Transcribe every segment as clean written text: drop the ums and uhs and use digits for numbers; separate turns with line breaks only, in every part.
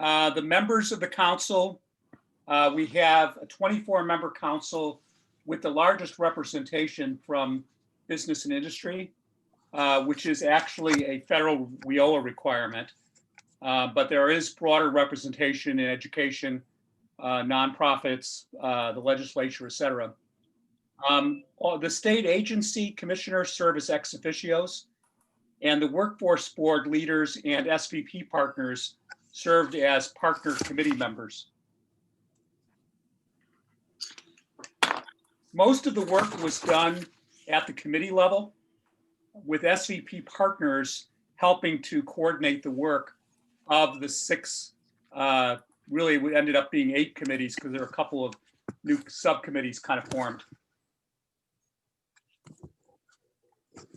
The members of the council, we have a 24-member council with the largest representation from business and industry, which is actually a federal WIOA requirement. But there is broader representation in education, nonprofits, the legislature, et cetera. The state agency commissioners serve as ex officios, and the workforce board leaders and SVP partners served as partner committee members. Most of the work was done at the committee level, with SVP partners helping to coordinate the work of the six, really it ended up being 8 committees because there are a couple of new subcommittees kind of formed.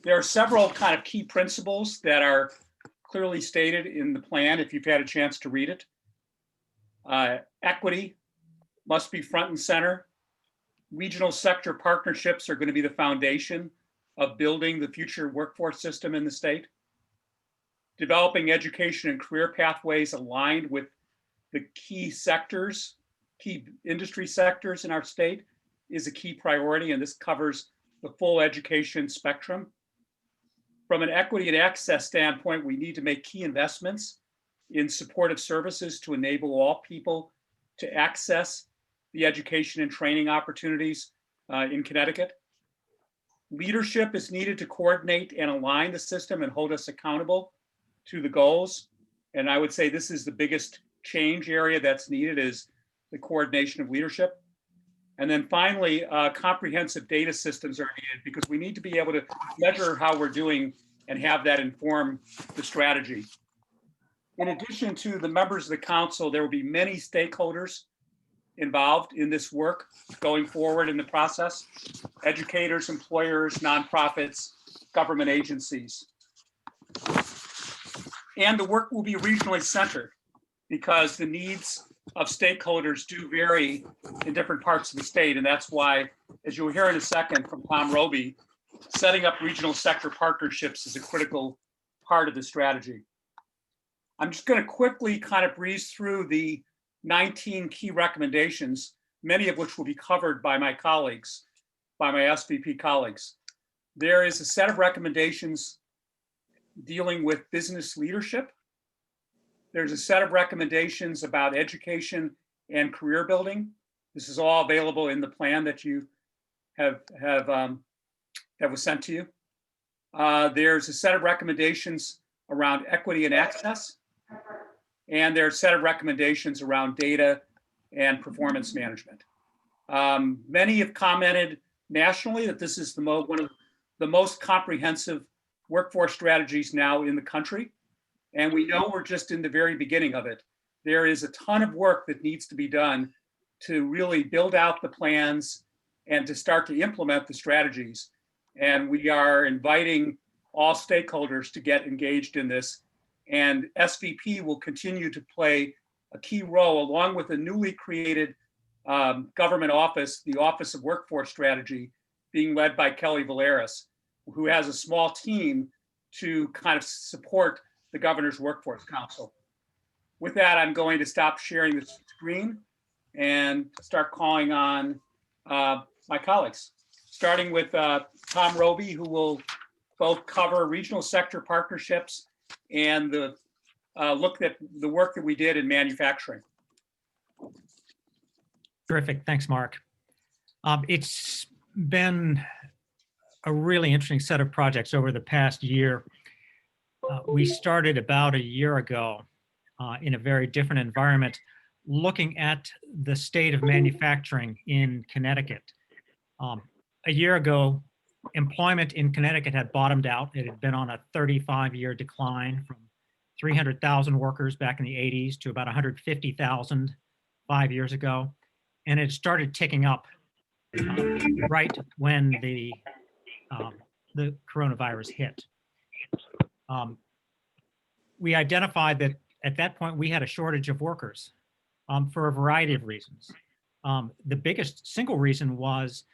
There are several kind of key principles that are clearly stated in the plan if you've had a chance to read it. Equity must be front and center. Regional sector partnerships are going to be the foundation of building the future workforce system in the state. Developing education and career pathways aligned with the key sectors, key industry sectors in our state is a key priority, and this covers the full education spectrum. From an equity and access standpoint, we need to make key investments in supportive services to enable all people to access the education and training opportunities in Connecticut. Leadership is needed to coordinate and align the system and hold us accountable to the goals. And I would say this is the biggest change area that's needed, is the coordination of leadership. And then finally, comprehensive data systems are needed because we need to be able to measure how we're doing and have that inform the strategy. In addition to the members of the council, there will be many stakeholders involved in this work going forward in the process: educators, employers, nonprofits, government agencies. And the work will be regionally centered because the needs of stakeholders do vary in different parts of the state. And that's why, as you'll hear in a second from Tom Roby, setting up regional sector partnerships is a critical part of the strategy. I'm just going to quickly kind of breeze through the 19 key recommendations, many of which will be covered by my colleagues, by my SVP colleagues. There is a set of recommendations dealing with business leadership. There's a set of recommendations about education and career building. This is all available in the plan that you that was sent to you. There's a set of recommendations around equity and access. And there are a set of recommendations around data and performance management. Many have commented nationally that this is one of the most comprehensive workforce strategies now in the country. And we know we're just in the very beginning of it. There is a ton of work that needs to be done to really build out the plans and to start to implement the strategies. And we are inviting all stakeholders to get engaged in this. And SVP will continue to play a key role along with a newly created government office, the Office of Workforce Strategy, being led by Kelly Valeris, who has a small team to kind of support the Governor's Workforce Council. With that, I'm going to stop sharing the screen and start calling on my colleagues, starting with Tom Roby, who will both cover regional sector partnerships and the look at the work that we did in manufacturing.
Terrific, thanks, Mark. It's been a really interesting set of projects over the past year. We started about a year ago in a very different environment, looking at the state of manufacturing in Connecticut. A year ago, employment in Connecticut had bottomed out. It had been on a 35-year decline from 300,000 workers back in the 80s to about 150,000 5 years ago. And it started ticking up right when the coronavirus hit. We identified that at that point we had a shortage of workers for a variety of reasons. The biggest single reason was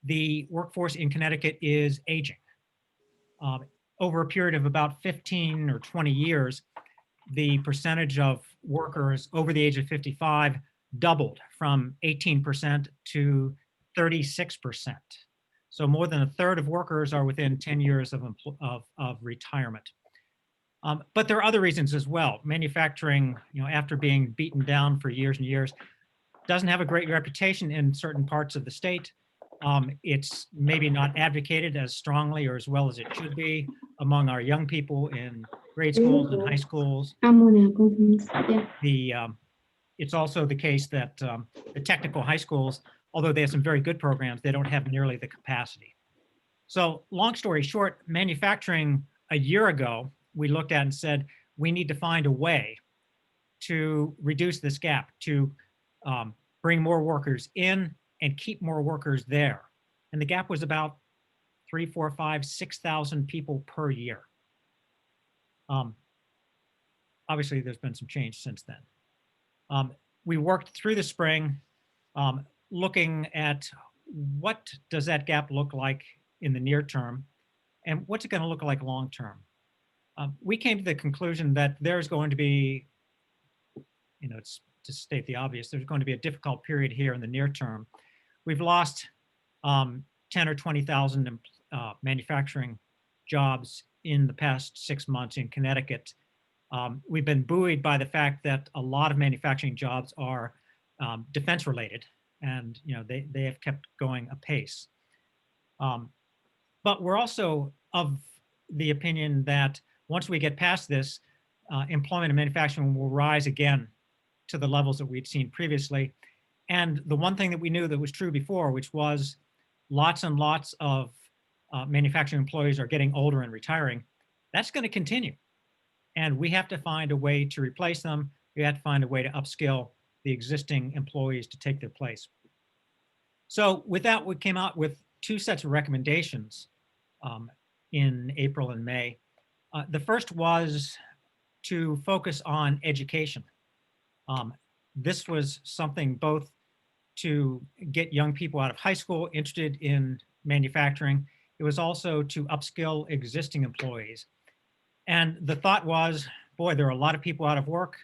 the workforce in Connecticut is aging. Over a period of about 15 or 20 years, the percentage of workers over the age of 55 doubled from 18% to 36%. So more than a third of workers are within 10 years of retirement. But there are other reasons as well. Manufacturing, after being beaten down for years and years, doesn't have a great reputation in certain parts of the state. It's maybe not advocated as strongly or as well as it should be among our young people in grade schools and high schools. It's also the case that the technical high schools, although they have some very good programs, they don't have nearly the capacity. So long story short, manufacturing a year ago, we looked at and said, we need to find a way to reduce this gap, to bring more workers in and keep more workers there. And the gap was about 3, 4, 5, 6,000 people per year. Obviously, there's been some change since then. We worked through the spring looking at what does that gap look like in the near term and what's it going to look like long term. We came to the conclusion that there's going to be, it's to state the obvious, there's going to be a difficult period here in the near term. We've lost 10 or 20,000 manufacturing jobs in the past 6 months in Connecticut. We've been buoyed by the fact that a lot of manufacturing jobs are defense related, and they have kept going apace. But we're also of the opinion that once we get past this, employment in manufacturing will rise again to the levels that we'd seen previously. And the one thing that we knew that was true before, which was lots and lots of manufacturing employees are getting older and retiring, that's going to continue. And we have to find a way to replace them. We have to find a way to upskill the existing employees to take their place. So with that, we came out with 2 sets of recommendations in April and May. The first was to focus on education. This was something both to get young people out of high school interested in manufacturing. It was also to upskill existing employees. And the thought was, boy, there are a lot of people out of work.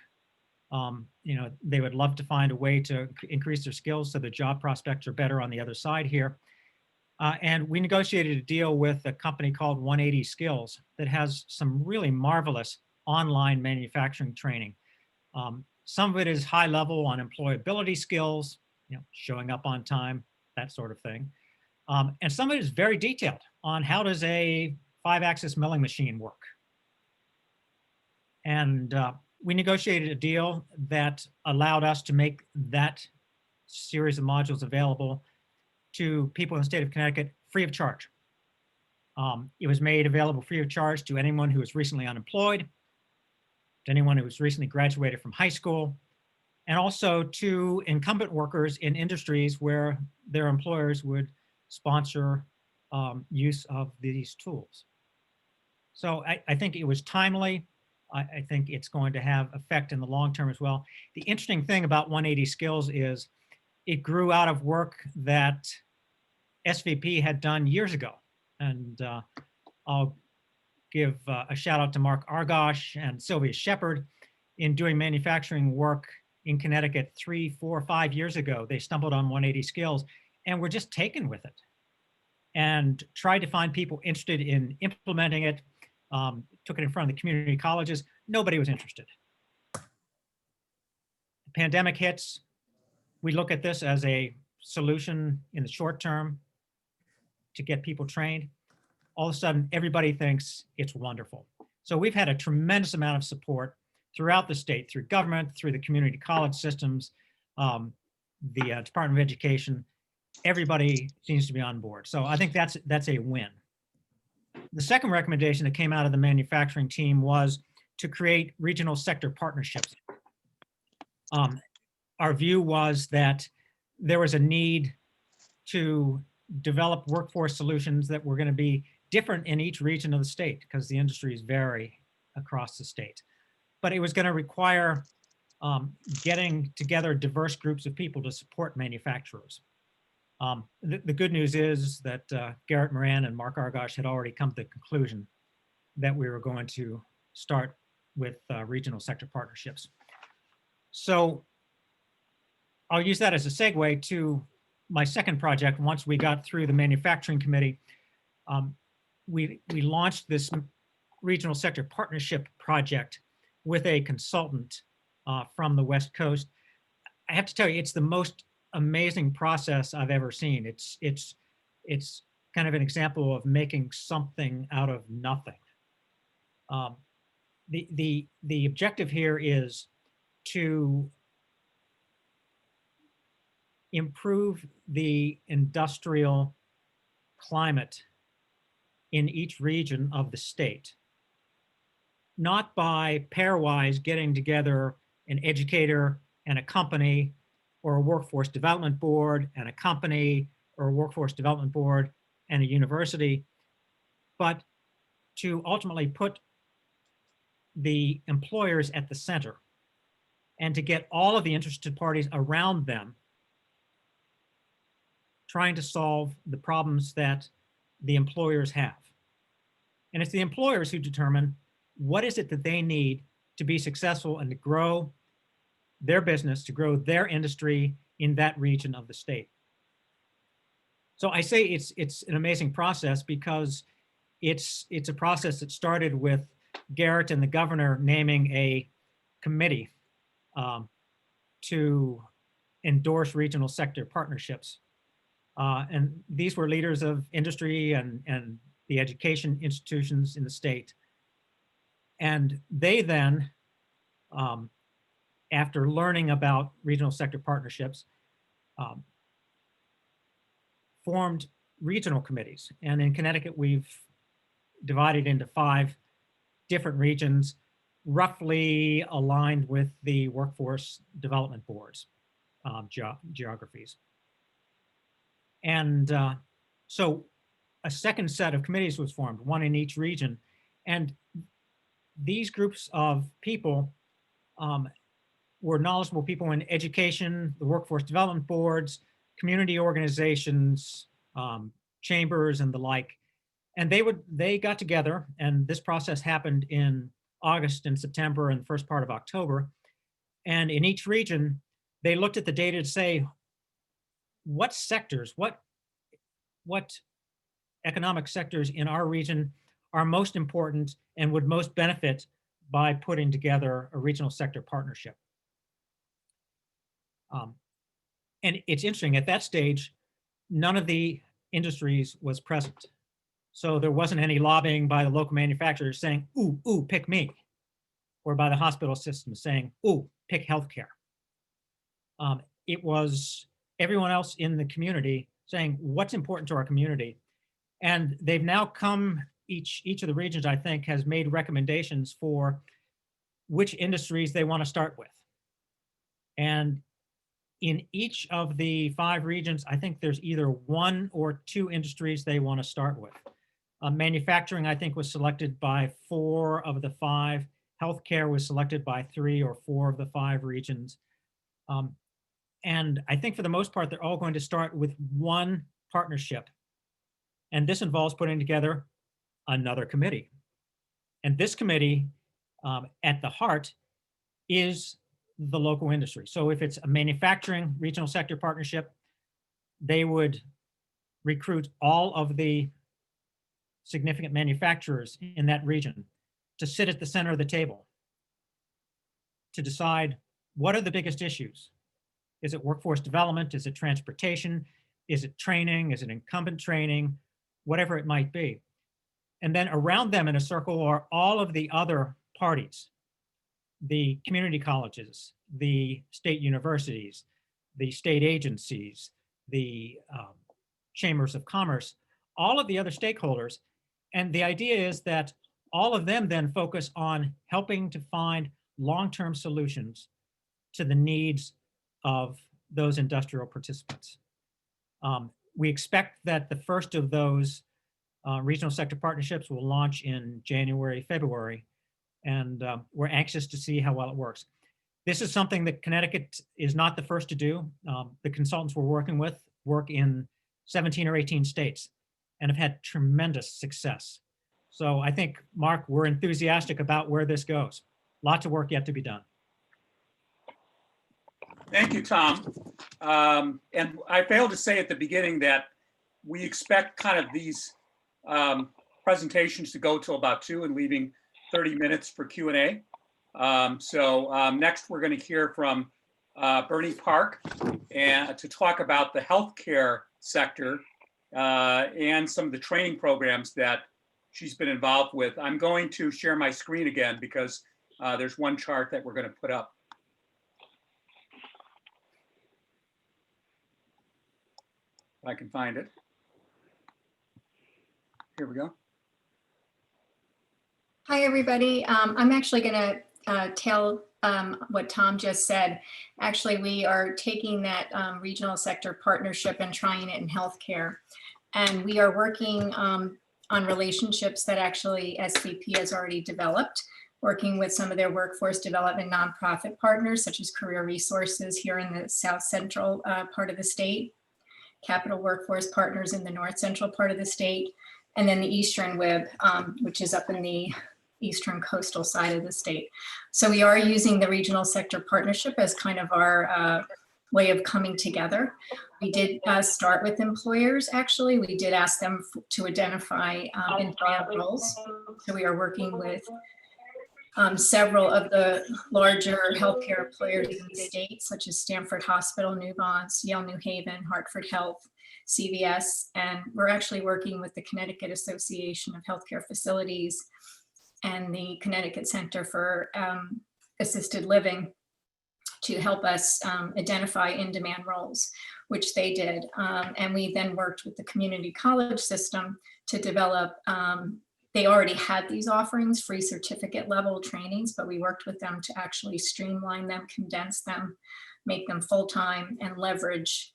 They would love to find a way to increase their skills so the job prospects are better on the other side here. And we negotiated a deal with a company called 180 Skills that has some really marvelous online manufacturing training. Some of it is high level on employability skills, showing up on time, that sort of thing. And some of it is very detailed on how does a 5-axis milling machine work. And we negotiated a deal that allowed us to make that series of modules available to people in the state of Connecticut free of charge. It was made available free of charge to anyone who was recently unemployed, to anyone who was recently graduated from high school, and also to incumbent workers in industries where their employers would sponsor use of these tools. So I think it was timely. I think it's going to have effect in the long term as well. The interesting thing about 180 Skills is it grew out of work that SVP had done years ago. And I'll give a shout out to Mark Argosh and Sylvia Shepard in doing manufacturing work in Connecticut 3, 4, 5 years ago. They stumbled on 180 Skills and were just taken with it and tried to find people interested in implementing it. Took it in front of the community colleges. Nobody was interested. The pandemic hits. We look at this as a solution in the short term to get people trained. All of a sudden, everybody thinks it's wonderful. So we've had a tremendous amount of support throughout the state, through government, through the community college systems, the Department of Education. Everybody seems to be on board. So I think that's a win. The second recommendation that came out of the manufacturing team was to create regional sector partnerships. Our view was that there was a need to develop workforce solutions that were going to be different in each region of the state because the industries vary across the state. But it was going to require getting together diverse groups of people to support manufacturers. The good news is that Garrett Moran and Mark Argosh had already come to the conclusion that we were going to start with regional sector partnerships. So I'll use that as a segue to my second project. Once we got through the manufacturing committee, we launched this regional sector partnership project with a consultant from the West Coast. I have to tell you, it's the most amazing process I've ever seen. It's kind of an example of making something out of nothing. The objective here is to improve the industrial climate in each region of the state, not by pairwise getting together an educator and a company, or a workforce development board and a company, or a workforce development board and a university, but to ultimately put the employers at the center and to get all of the interested parties around them trying to solve the problems that the employers have. And it's the employers who determine what is it that they need to be successful and to grow their business, to grow their industry in that region of the state. So I say it's an amazing process because it's a process that started with Garrett and the governor naming a committee to endorse regional sector partnerships. And these were leaders of industry and the education institutions in the state. And they then, after learning about regional sector partnerships, formed regional committees. And in Connecticut, we've divided into 5 different regions, roughly aligned with the workforce development boards, geographies. And so a second set of committees was formed, one in each region. And these groups of people were knowledgeable people in education, the workforce development boards, community organizations, chambers, and the like. And they got together, and this process happened in August and September and the first part of October. And in each region, they looked at the data to say, what sectors, what economic sectors in our region are most important and would most benefit by putting together a regional sector partnership. And it's interesting, at that stage, none of the industries was present. So there wasn't any lobbying by the local manufacturers saying, ooh, pick me, or by the hospital system saying, ooh, pick healthcare. It was everyone else in the community saying, what's important to our community? And they've now come, each of the regions, I think, has made recommendations for which industries they want to start with. And in each of the 5 regions, I think there's either 1 or 2 industries they want to start with. Manufacturing, I think, was selected by 4 of the 5. Healthcare was selected by 3 or 4 of the 5 regions. And I think for the most part, they're all going to start with one partnership. And this involves putting together another committee. And this committee, at the heart, is the local industry. So if it's a manufacturing regional sector partnership, they would recruit all of the significant manufacturers in that region to sit at the center of the table to decide what are the biggest issues. Is it workforce development? Is it transportation? Is it training? Is it incumbent training? Whatever it might be. And then around them in a circle are all of the other parties, the community colleges, the state universities, the state agencies, the chambers of commerce, all of the other stakeholders. And the idea is that all of them then focus on helping to find long-term solutions to the needs of those industrial participants. We expect that the first of those regional sector partnerships will launch in January, February, and we're anxious to see how well it works. This is something that Connecticut is not the first to do. The consultants we're working with work in 17 or 18 states and have had tremendous success. So I think, Mark, we're enthusiastic about where this goes. Lots of work yet to be done.
Thank you, Tom. And I failed to say at the beginning that we expect kind of these presentations to go till about 2 and leaving 30 minutes for Q&A. Next we're going to hear from Bernie Park and to talk about the healthcare sector and some of the training programs that she's been involved with. I'm going to share my screen again because there's one chart that we're going to put up. If I can find it. Here we go.
Hi, everybody. I'm actually going to tell what Tom just said. Actually, we are taking that regional sector partnership and trying it in healthcare. And we are working on relationships that actually SVP has already developed, working with some of their workforce development nonprofit partners, such as Career Resources here in the South Central part of the state, Capital Workforce Partners in the North Central part of the state, and then the Eastern WIB, which is up in the eastern coastal side of the state. So we are using the regional sector partnership as kind of our way of coming together. We did start with employers, actually. We did ask them to identify in-demand roles. So we are working with several of the larger healthcare employers in the state, such as Stanford Hospital, Newbon's, Yale New Haven, Hartford Health, CVS, and we're actually working with the Connecticut Association of Healthcare Facilities and the Connecticut Center for Assisted Living to help us identify in-demand roles, which they did. And we then worked with the community college system to develop, they already had these offerings, free certificate level trainings, but we worked with them to actually streamline them, condense them, make them full-time, and leverage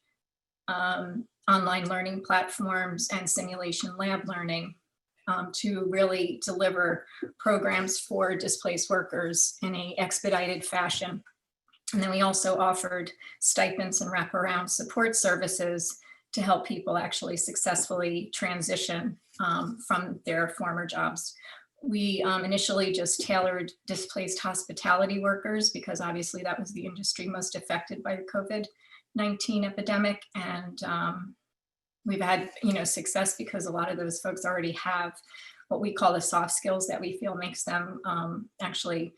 online learning platforms and simulation lab learning to really deliver programs for displaced workers in an expedited fashion. And then we also offered stipends and wraparound support services to help people actually successfully transition from their former jobs. We initially just tailored displaced hospitality workers because obviously that was the industry most affected by the COVID-19 epidemic. And we've had success because a lot of those folks already have what we call the soft skills that we feel makes them actually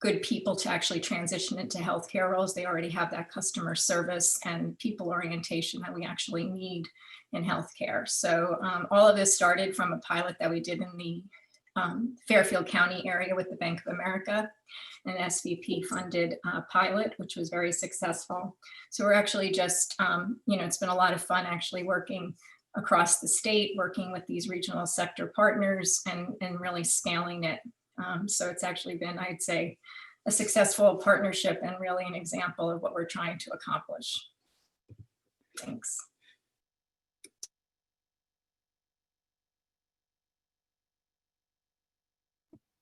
good people to actually transition into healthcare roles. They already have that customer service and people orientation that we actually need in healthcare. So all of this started from a pilot that we did in the Fairfield County area with the Bank of America, an SVP funded pilot, which was very successful. So we're actually just, it's been a lot of fun actually working across the state, working with these regional sector partners and really scaling it. So it's actually been, I'd say, a successful partnership and really an example of what we're trying to accomplish. Thanks.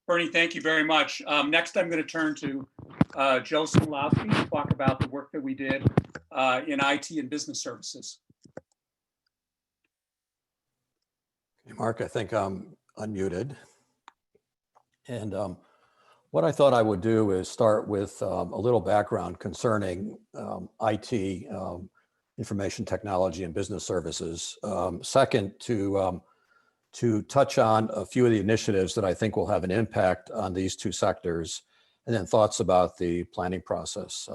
Bernie, thank you very much. Next, I'm going to turn to Joe Smolowski to talk about the work that we did in IT and business services.
Hey, Mark, I think I'm unmuted. And what I thought I would do is start with a little background concerning IT, information technology and business services. Second, to touch on a few of the initiatives that I think will have an impact on these two sectors, and then thoughts about the planning process.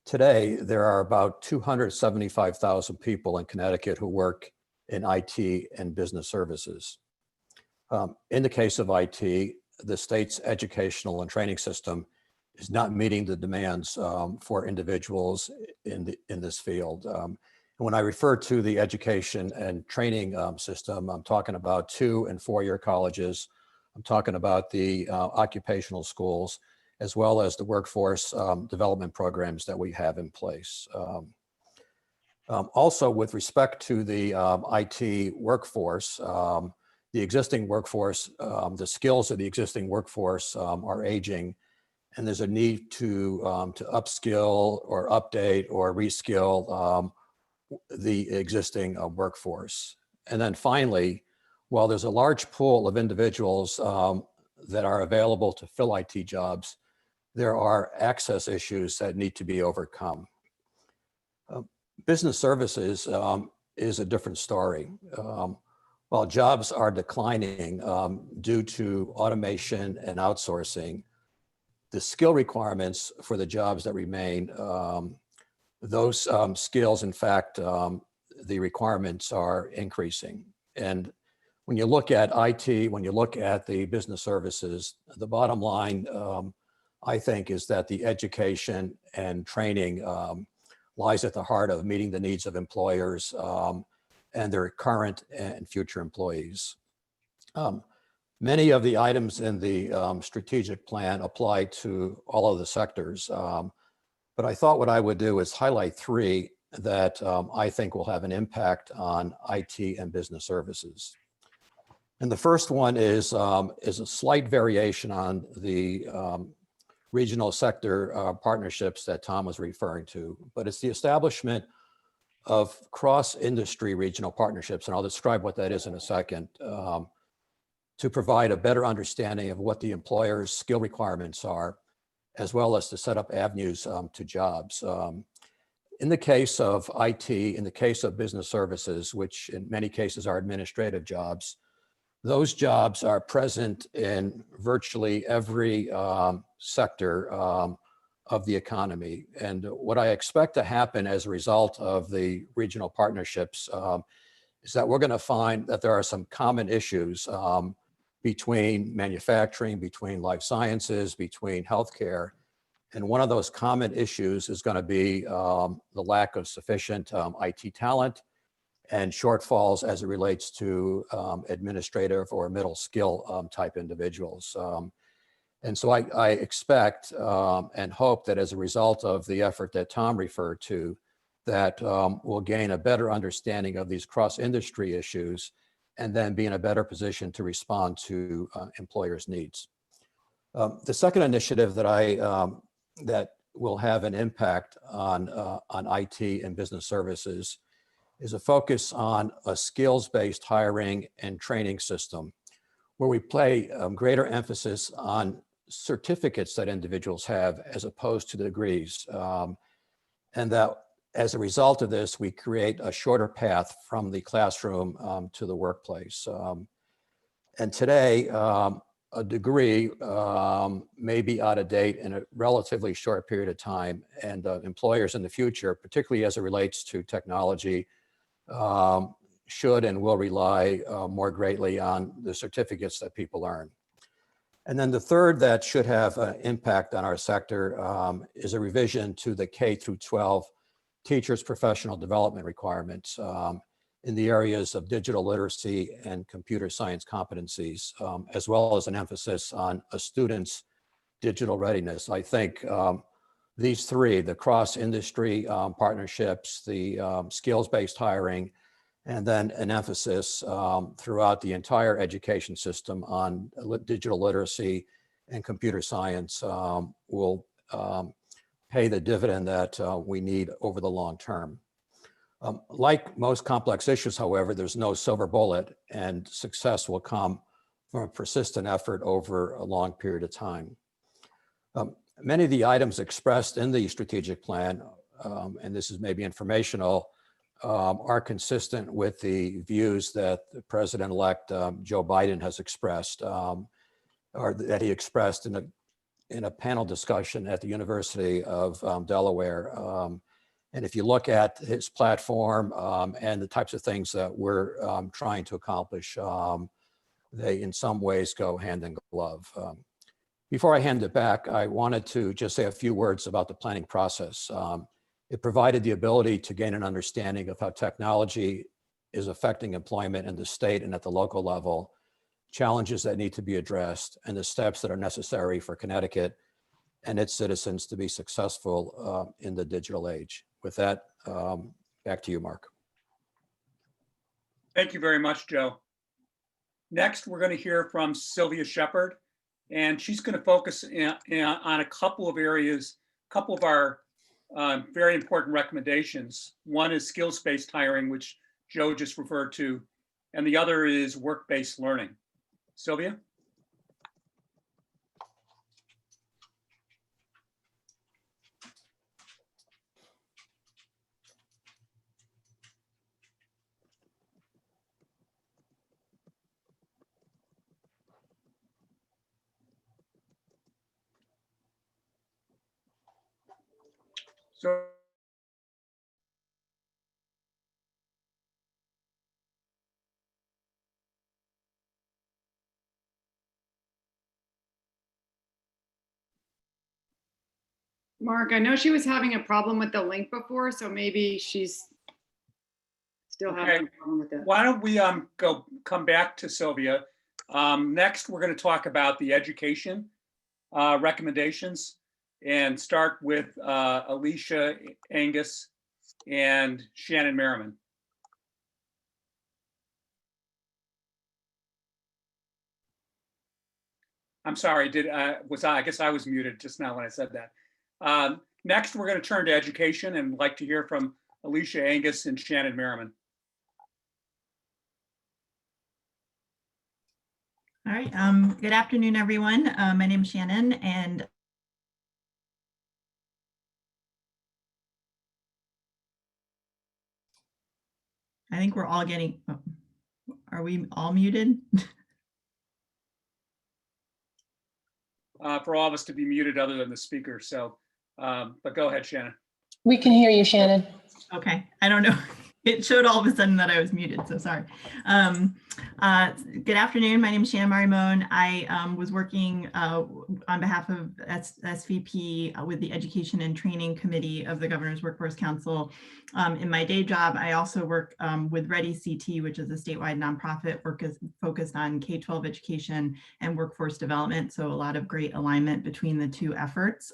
Today, there are about 275,000 people in Connecticut who work in IT and business services. In the case of IT, the state's educational and training system is not meeting the demands for individuals in this field. And when I refer to the education and training system, I'm talking about 2- and 4-year colleges. I'm talking about the occupational schools, as well as the workforce development programs that we have in place. Also, with respect to the IT workforce, the existing workforce, the skills of the existing workforce are aging, and there's a need to upskill or update or reskill the existing workforce. And then finally, while there's a large pool of individuals that are available to fill IT jobs, there are access issues that need to be overcome. Business services is a different story. While jobs are declining due to automation and outsourcing, the skill requirements for the jobs that remain, those skills, in fact, the requirements are increasing. And when you look at IT, when you look at the business services, the bottom line, I think, is that the education and training lies at the heart of meeting the needs of employers and their current and future employees. Many of the items in the strategic plan apply to all of the sectors, but I thought what I would do is highlight three that I think will have an impact on IT and business services. And the first one is a slight variation on the regional sector partnerships that Tom was referring to, but it's the establishment of cross-industry regional partnerships, and I'll describe what that is in a second, to provide a better understanding of what the employer's skill requirements are, as well as to set up avenues to jobs. In the case of IT, in the case of business services, which in many cases are administrative jobs, those jobs are present in virtually every sector of the economy. And what I expect to happen as a result of the regional partnerships is that we're going to find that there are some common issues between manufacturing, between life sciences, between healthcare. And one of those common issues is going to be the lack of sufficient IT talent and shortfalls as it relates to administrative or middle skill type individuals. And so I expect and hope that as a result of the effort that Tom referred to, that we'll gain a better understanding of these cross-industry issues and then be in a better position to respond to employers' needs. The second initiative that that will have an impact on IT and business services is a focus on a skills-based hiring and training system where we play greater emphasis on certificates that individuals have as opposed to degrees. And that as a result of this, we create a shorter path from the classroom to the workplace. And today, a degree may be out of date in a relatively short period of time, and employers in the future, particularly as it relates to technology, should and will rely more greatly on the certificates that people earn. And then the third that should have an impact on our sector is a revision to the K through 12 teachers' professional development requirements in the areas of digital literacy and computer science competencies, as well as an emphasis on a student's digital readiness. I think these three, the cross-industry partnerships, the skills-based hiring, and then an emphasis throughout the entire education system on digital literacy and computer science will pay the dividend that we need over the long term. Like most complex issues, however, there's no silver bullet, and success will come from a persistent effort over a long period of time. Many of the items expressed in the strategic plan, and this is maybe informational, are consistent with the views that the President-elect Joe Biden has expressed, or that he expressed in a panel discussion at the University of Delaware. And if you look at his platform and the types of things that we're trying to accomplish, they in some ways go hand in glove. Before I hand it back, I wanted to just say a few words about the planning process. It provided the ability to gain an understanding of how technology is affecting employment in the state and at the local level, challenges that need to be addressed, and the steps that are necessary for Connecticut and its citizens to be successful in the digital age. With that, back to you, Mark.
Thank you very much, Joe. Next, we're going to hear from Sylvia Shepard, and she's going to focus on a couple of areas, a couple of our very important recommendations. One is skills-based hiring, which Joe just referred to, and the other is work-based learning. Sylvia? So
Mark, I know she was having a problem with the link before, so maybe she's still
Okay.
having a problem with it.
why don't we come back to Sylvia? Next, we're going to talk about the education recommendations and start with Alicia, Angus, and Shannon Merriman. I'm sorry, I guess I was muted just now when I said that. Next, we're going to turn to education and like to hear from Alicia, Angus, and Shannon Merriman.
All right. Good afternoon, everyone. My name is Shannon, and I think we're all getting, oh, are we all muted?
For all of us to be muted other than the speaker. So, but go ahead, Shannon.
We can hear you, Shannon.
Okay. I don't know. It showed all of a sudden that I was muted, so sorry. Good afternoon. My name is Shannon Marimone. I was working on behalf of SVP with the Education and Training Committee of the Governor's Workforce Council. In my day job, I also work with Ready CT, which is a statewide nonprofit focused on K-12 education and workforce development. So a lot of great alignment between the two efforts.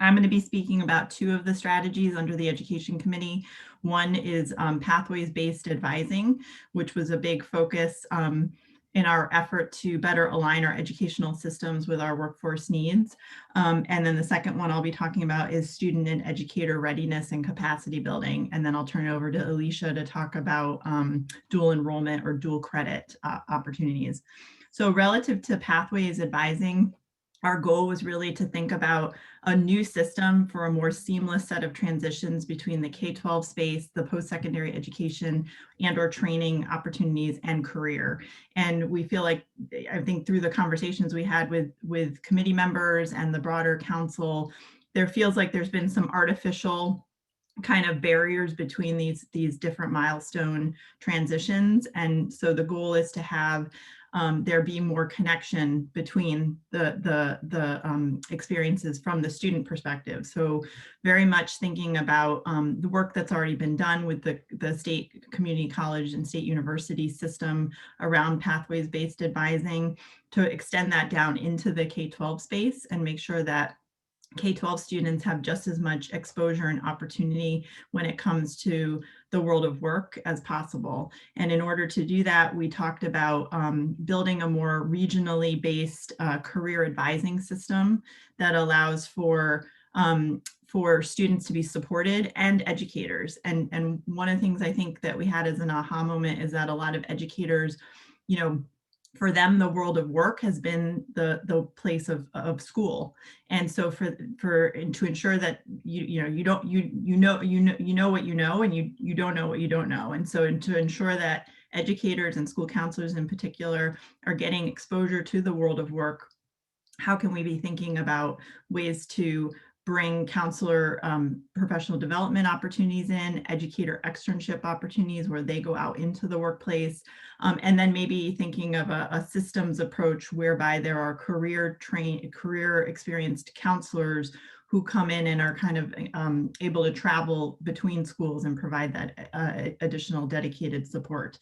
I'm going to be speaking about two of the strategies under the Education Committee. One is pathways-based advising, which was a big focus in our effort to better align our educational systems with our workforce needs. And then the second one I'll be talking about is student and educator readiness and capacity building. And then I'll turn it over to Alicia to talk about dual enrollment or dual credit opportunities. So relative to pathways advising, our goal was really to think about a new system for a more seamless set of transitions between the K-12 space, the post-secondary education and/or training opportunities and career. And we feel like, I think through the conversations we had with committee members and the broader council, there feels like there's been some artificial kind of barriers between these different milestone transitions. And so the goal is to have there be more connection between the experiences from the student perspective. So very much thinking about the work that's already been done with the state community college and state university system around pathways-based advising, to extend that down into the K-12 space and make sure that K-12 students have just as much exposure and opportunity when it comes to the world of work as possible. And in order to do that, we talked about building a more regionally based career advising system that allows for students to be supported and educators. And one of the things I think that we had as an aha moment is that a lot of educators, you know, for them, the world of work has been the place of school, and so to ensure that you know what you know, and you don't know what you don't know, and so to ensure that educators and school counselors in particular are getting exposure to the world of work, how can we be thinking about ways to bring counselor professional development opportunities in, educator externship opportunities where they go out into the workplace, and then maybe thinking of a systems approach whereby there are career experienced counselors who come in and are kind of able to travel between schools and provide that additional dedicated support.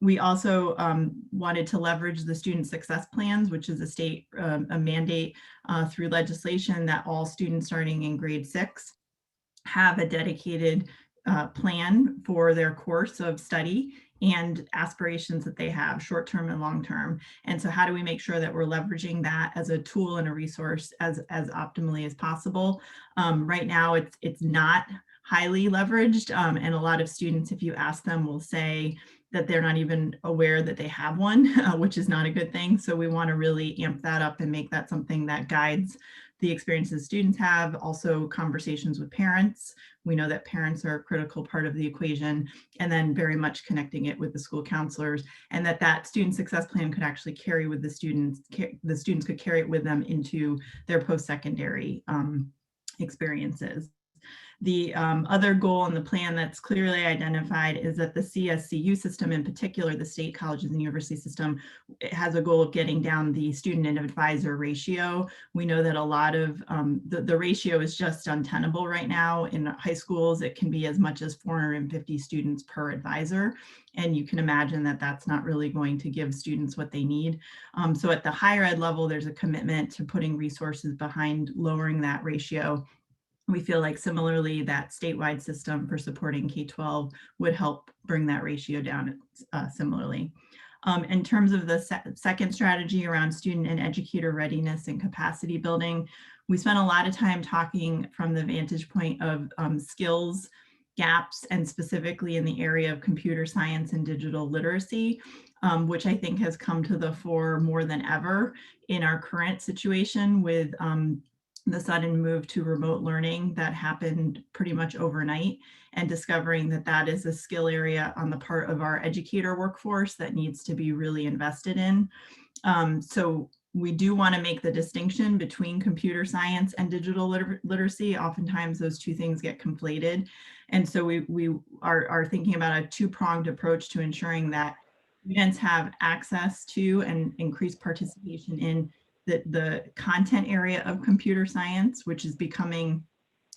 We also wanted to leverage the student success plans, which is a state a mandate through legislation that all students starting in grade 6 have a dedicated plan for their course of study and aspirations that they have, short-term and long-term. And so how do we make sure that we're leveraging that as a tool and a resource as optimally as possible? Right now, it's not highly leveraged, and a lot of students, if you ask them, will say that they're not even aware that they have one, which is not a good thing. So we want to really amp that up and make that something that guides the experiences students have, also conversations with parents. We know that parents are a critical part of the equation, and then very much connecting it with the school counselors, and that student success plan could actually carry with the students could carry it with them into their post-secondary experiences. The other goal in the plan that's clearly identified is that the CSCU system, in particular, the state colleges and university system, it has a goal of getting down the student and advisor ratio. We know that a lot of the ratio is just untenable right now. In high schools, it can be as much as 450 students per advisor. And you can imagine that that's not really going to give students what they need. So at the higher ed level, there's a commitment to putting resources behind lowering that ratio. We feel like similarly that statewide system for supporting K-12 would help bring that ratio down similarly. In terms of the second strategy around student and educator readiness and capacity building, we spent a lot of time talking from the vantage point of skills gaps, and specifically in the area of computer science and digital literacy, which I think has come to the fore more than ever in our current situation with the sudden move to remote learning that happened pretty much overnight, and discovering that that is a skill area on the part of our educator workforce that needs to be really invested in. So we do want to make the distinction between computer science and digital literacy. Oftentimes those two things get conflated. And so we are thinking about a two-pronged approach to ensuring that students have access to and increased participation in the content area of computer science, which is becoming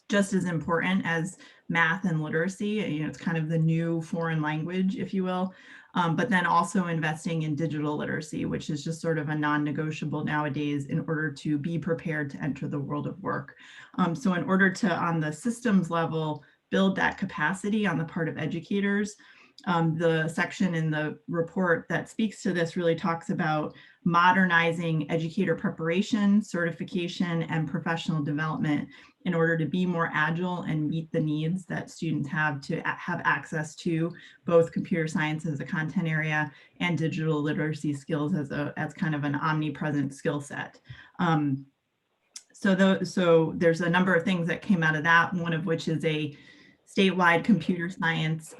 just as important as math and literacy. You know, it's kind of the new foreign language, if you will. But then also investing in digital literacy, which is just sort of a non-negotiable nowadays in order to be prepared to enter the world of work. So in order to, on the systems level, build that capacity on the part of educators, the section in the report that speaks to this really talks about modernizing educator preparation, certification, and professional development in order to be more agile and meet the needs that students have to have access to both computer science as a content area and digital literacy skills as kind of an omnipresent skill set. So there's a number of things that came out of that, one of which is a statewide computer science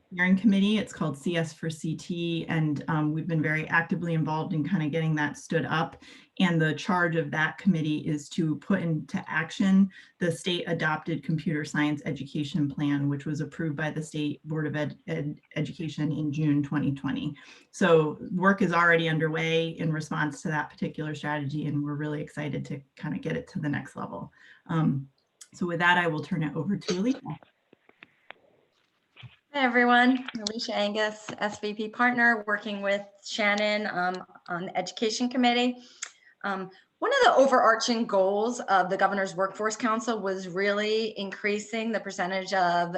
steering committee. It's called CS for CT, and we've been very actively involved in kind of getting that stood up. And the charge of that committee is to put into action the state adopted computer science education plan, which was approved by the State Board of Education in June 2020. So work is already underway in response to that particular strategy, and we're really excited to kind of get it to the next level. So with that, I will turn it over to Alicia.
Hi everyone, Alicia Angus, SVP Partner, working with Shannon on the Education Committee. One of the overarching goals of the Governor's Workforce Council was really increasing the percentage of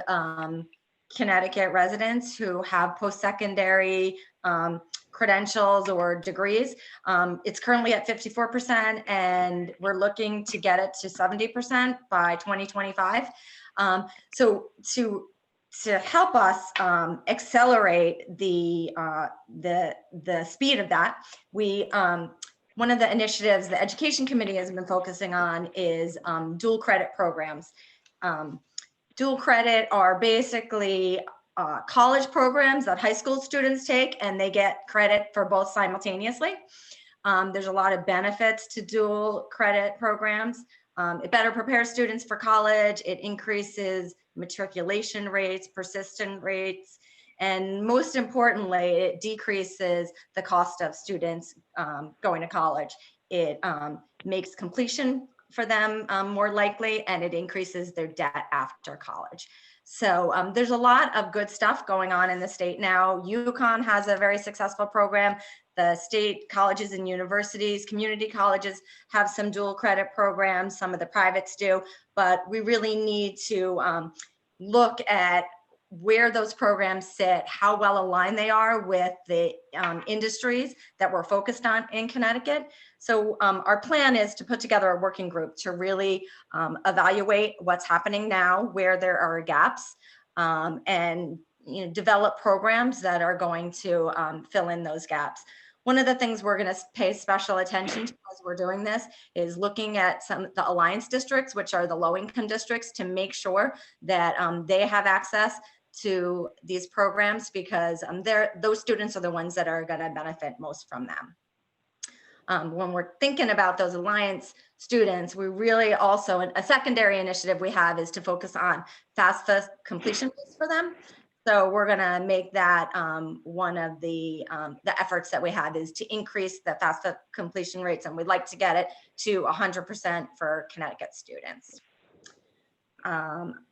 Connecticut residents who have post-secondary credentials or degrees. It's currently at 54%, and we're looking to get it to 70% by 2025. So to help us accelerate the speed of that, we one of the initiatives the Education Committee has been focusing on is dual credit programs. Dual credit are basically college programs that high school students take, and they get credit for both simultaneously. There's a lot of benefits to dual credit programs. It better prepares students for college. It increases matriculation rates, persistent rates, and most importantly, it decreases the cost of students going to college. It makes completion for them more likely, and it increases their debt after college. So there's a lot of good stuff going on in the state now. UConn has a very successful program. The state colleges and universities, community colleges have some dual credit programs. Some of the privates do, but we really need to look at where those programs sit, how well aligned they are with the industries that we're focused on in Connecticut. So our plan is to put together a working group to really evaluate what's happening now, where there are gaps, and develop programs that are going to fill in those gaps. One of the things we're going to pay special attention to as we're doing this is looking at some of the alliance districts, which are the low-income districts, to make sure that they have access to these programs, because those students are the ones that are going to benefit most from them. when we're thinking about those Alliance students, we really also, a secondary initiative we have is to focus on FAFSA completion rates for them. So we're gonna make that one of the efforts that we have is to increase the FAFSA completion rates, and we'd like to get it to 100% for Connecticut students.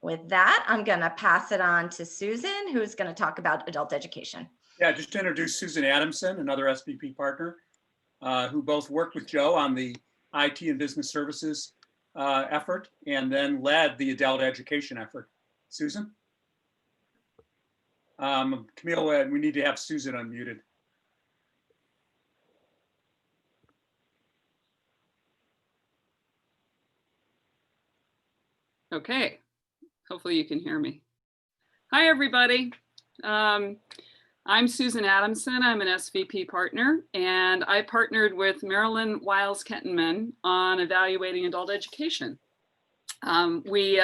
With that, I'm gonna pass it on to Susan, who's gonna talk about adult education.
Yeah, just to introduce Susan Adamson, another SVP partner, who both worked with Joe on the IT and business services effort, and then led the adult education effort. Susan? Camille, we need to have Susan unmuted.
Okay, hopefully you can hear me. Hi, everybody. I'm Susan Adamson. I'm an SVP partner, and I partnered with Marilyn Wiles-Kettenman on evaluating adult education. We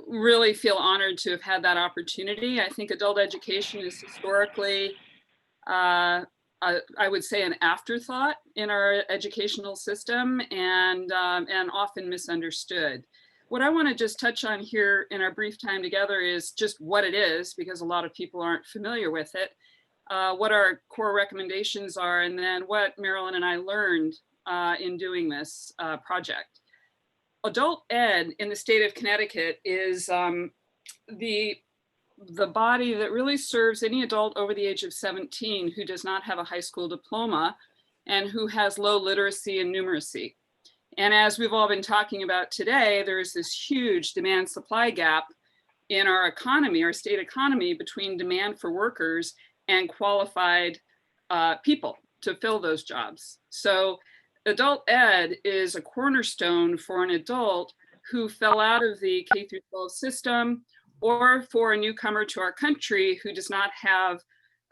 really feel honored to have had that opportunity. I think adult education is historically, I would say, an afterthought in our educational system, and often misunderstood. What I want to just touch on here in our brief time together is just what it is, because a lot of people aren't familiar with it, what our core recommendations are, and then what Marilyn and I learned in doing this project. Adult ed in the state of Connecticut is the body that really serves any adult over the age of 17 who does not have a high school diploma and who has low literacy and numeracy. And as we've all been talking about today, there's this huge demand supply gap in our economy, our state economy, between demand for workers and qualified people to fill those jobs. So adult ed is a cornerstone for an adult who fell out of the K through 12 system, or for a newcomer to our country who does not have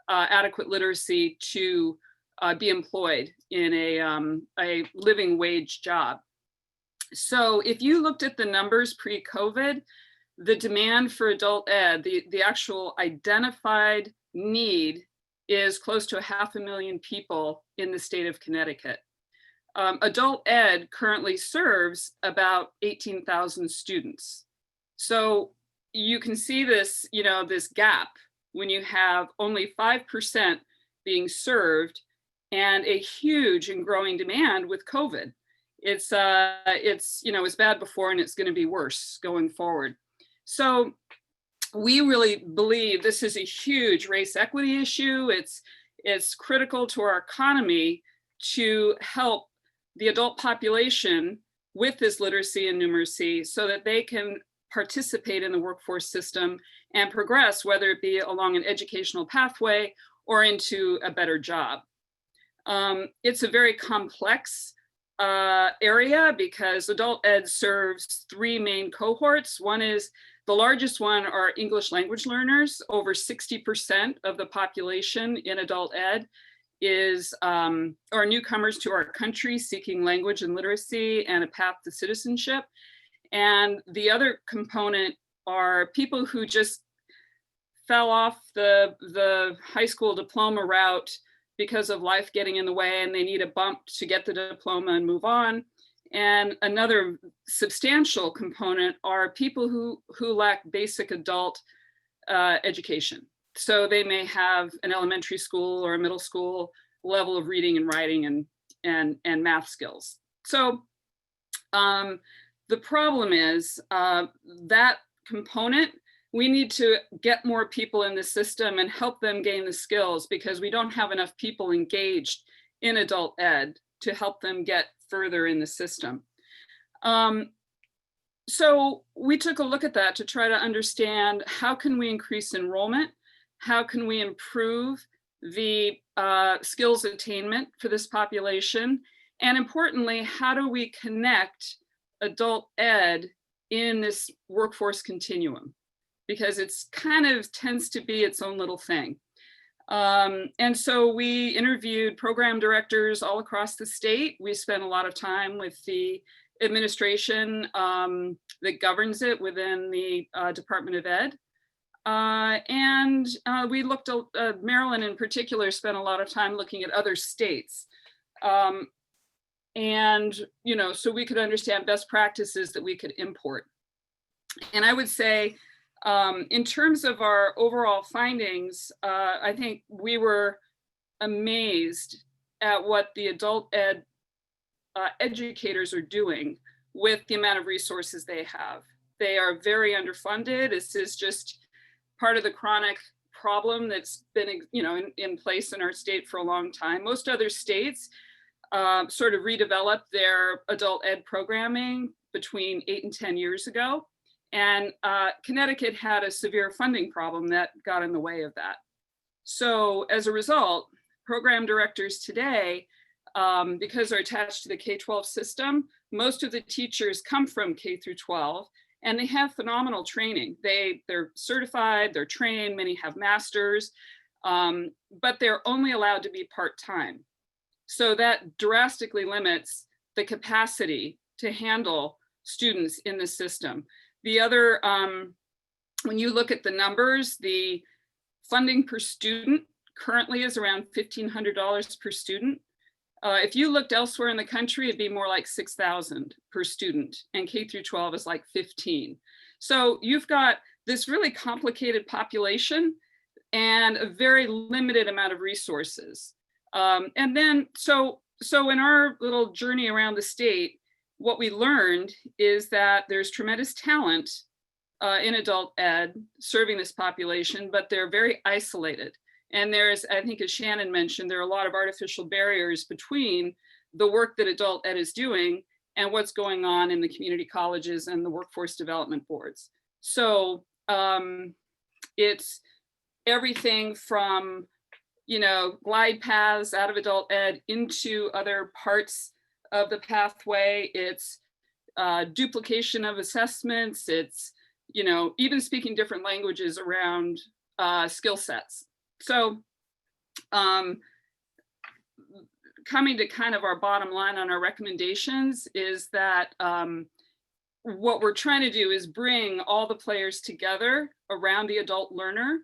adequate literacy to be employed in a living wage job. So if you looked at the numbers pre-COVID, the demand for adult ed, the actual identified need is close to 500,000 people in the state of Connecticut. Adult ed currently serves about 18,000 students. So you can see this, this gap when you have only 5% being served and a huge and growing demand with COVID. It's bad before, and it's going to be worse going forward. So we really believe this is a huge race equity issue. It's critical to our economy to help the adult population with this literacy and numeracy so that they can participate in the workforce system and progress, whether it be along an educational pathway or into a better job. It's a very complex area because adult ed serves three main cohorts. One is, the largest one are English language learners. Over 60% of the population in adult ed are newcomers to our country seeking language and literacy and a path to citizenship. And the other component are people who just fell off the high school diploma route because of life getting in the way, and they need a bump to get the diploma and move on. And another substantial component are people who lack basic adult education. So they may have an elementary school or a middle school level of reading and writing and math skills. So the problem is that component, we need to get more people in the system and help them gain the skills, because we don't have enough people engaged in adult ed to help them get further in the system. So we took a look at that to try to understand, how can we increase enrollment? How can we improve the skills attainment for this population? And importantly, how do we connect adult ed in this workforce continuum? Because it's kind of tends to be its own little thing. And so we interviewed program directors all across the state. We spent a lot of time with the administration that governs it within the Department of Ed. And we looked at, Maryland in particular spent a lot of time looking at other states And, so we could understand best practices that we could import. And I would say, in terms of our overall findings, I think we were amazed at what the adult ed educators are doing with the amount of resources they have. They are very underfunded. This is just part of the chronic problem that's been, in place in our state for a long time. Most other states sort of redeveloped their adult ed programming between 8 and 10 years ago. And Connecticut had a severe funding problem that got in the way of that. So as a result, program directors today, because they're attached to the K-12 system, most of the teachers come from K through 12, and they have phenomenal training. They're certified, they're trained, many have masters, but they're only allowed to be part-time. So that drastically limits the capacity to handle students in the system. The other, when you look at the numbers, the funding per student currently is around $1,500 per student. If you looked elsewhere in the country, it'd be more like $6,000 per student, and K through 12 is like 15. So you've got this really complicated population and a very limited amount of resources. And then, so in our little journey around the state, what we learned is that there's tremendous talent in adult ed serving this population, but they're very isolated. And there's, I think as Shannon mentioned, there are a lot of artificial barriers between the work that adult ed is doing and what's going on in the community colleges and the workforce development boards. So it's everything from, glide paths out of adult ed into other parts of the pathway. It's duplication of assessments. It's, even speaking different languages around skill sets. So coming to kind of our bottom line on our recommendations is that what we're trying to do is bring all the players together around the adult learner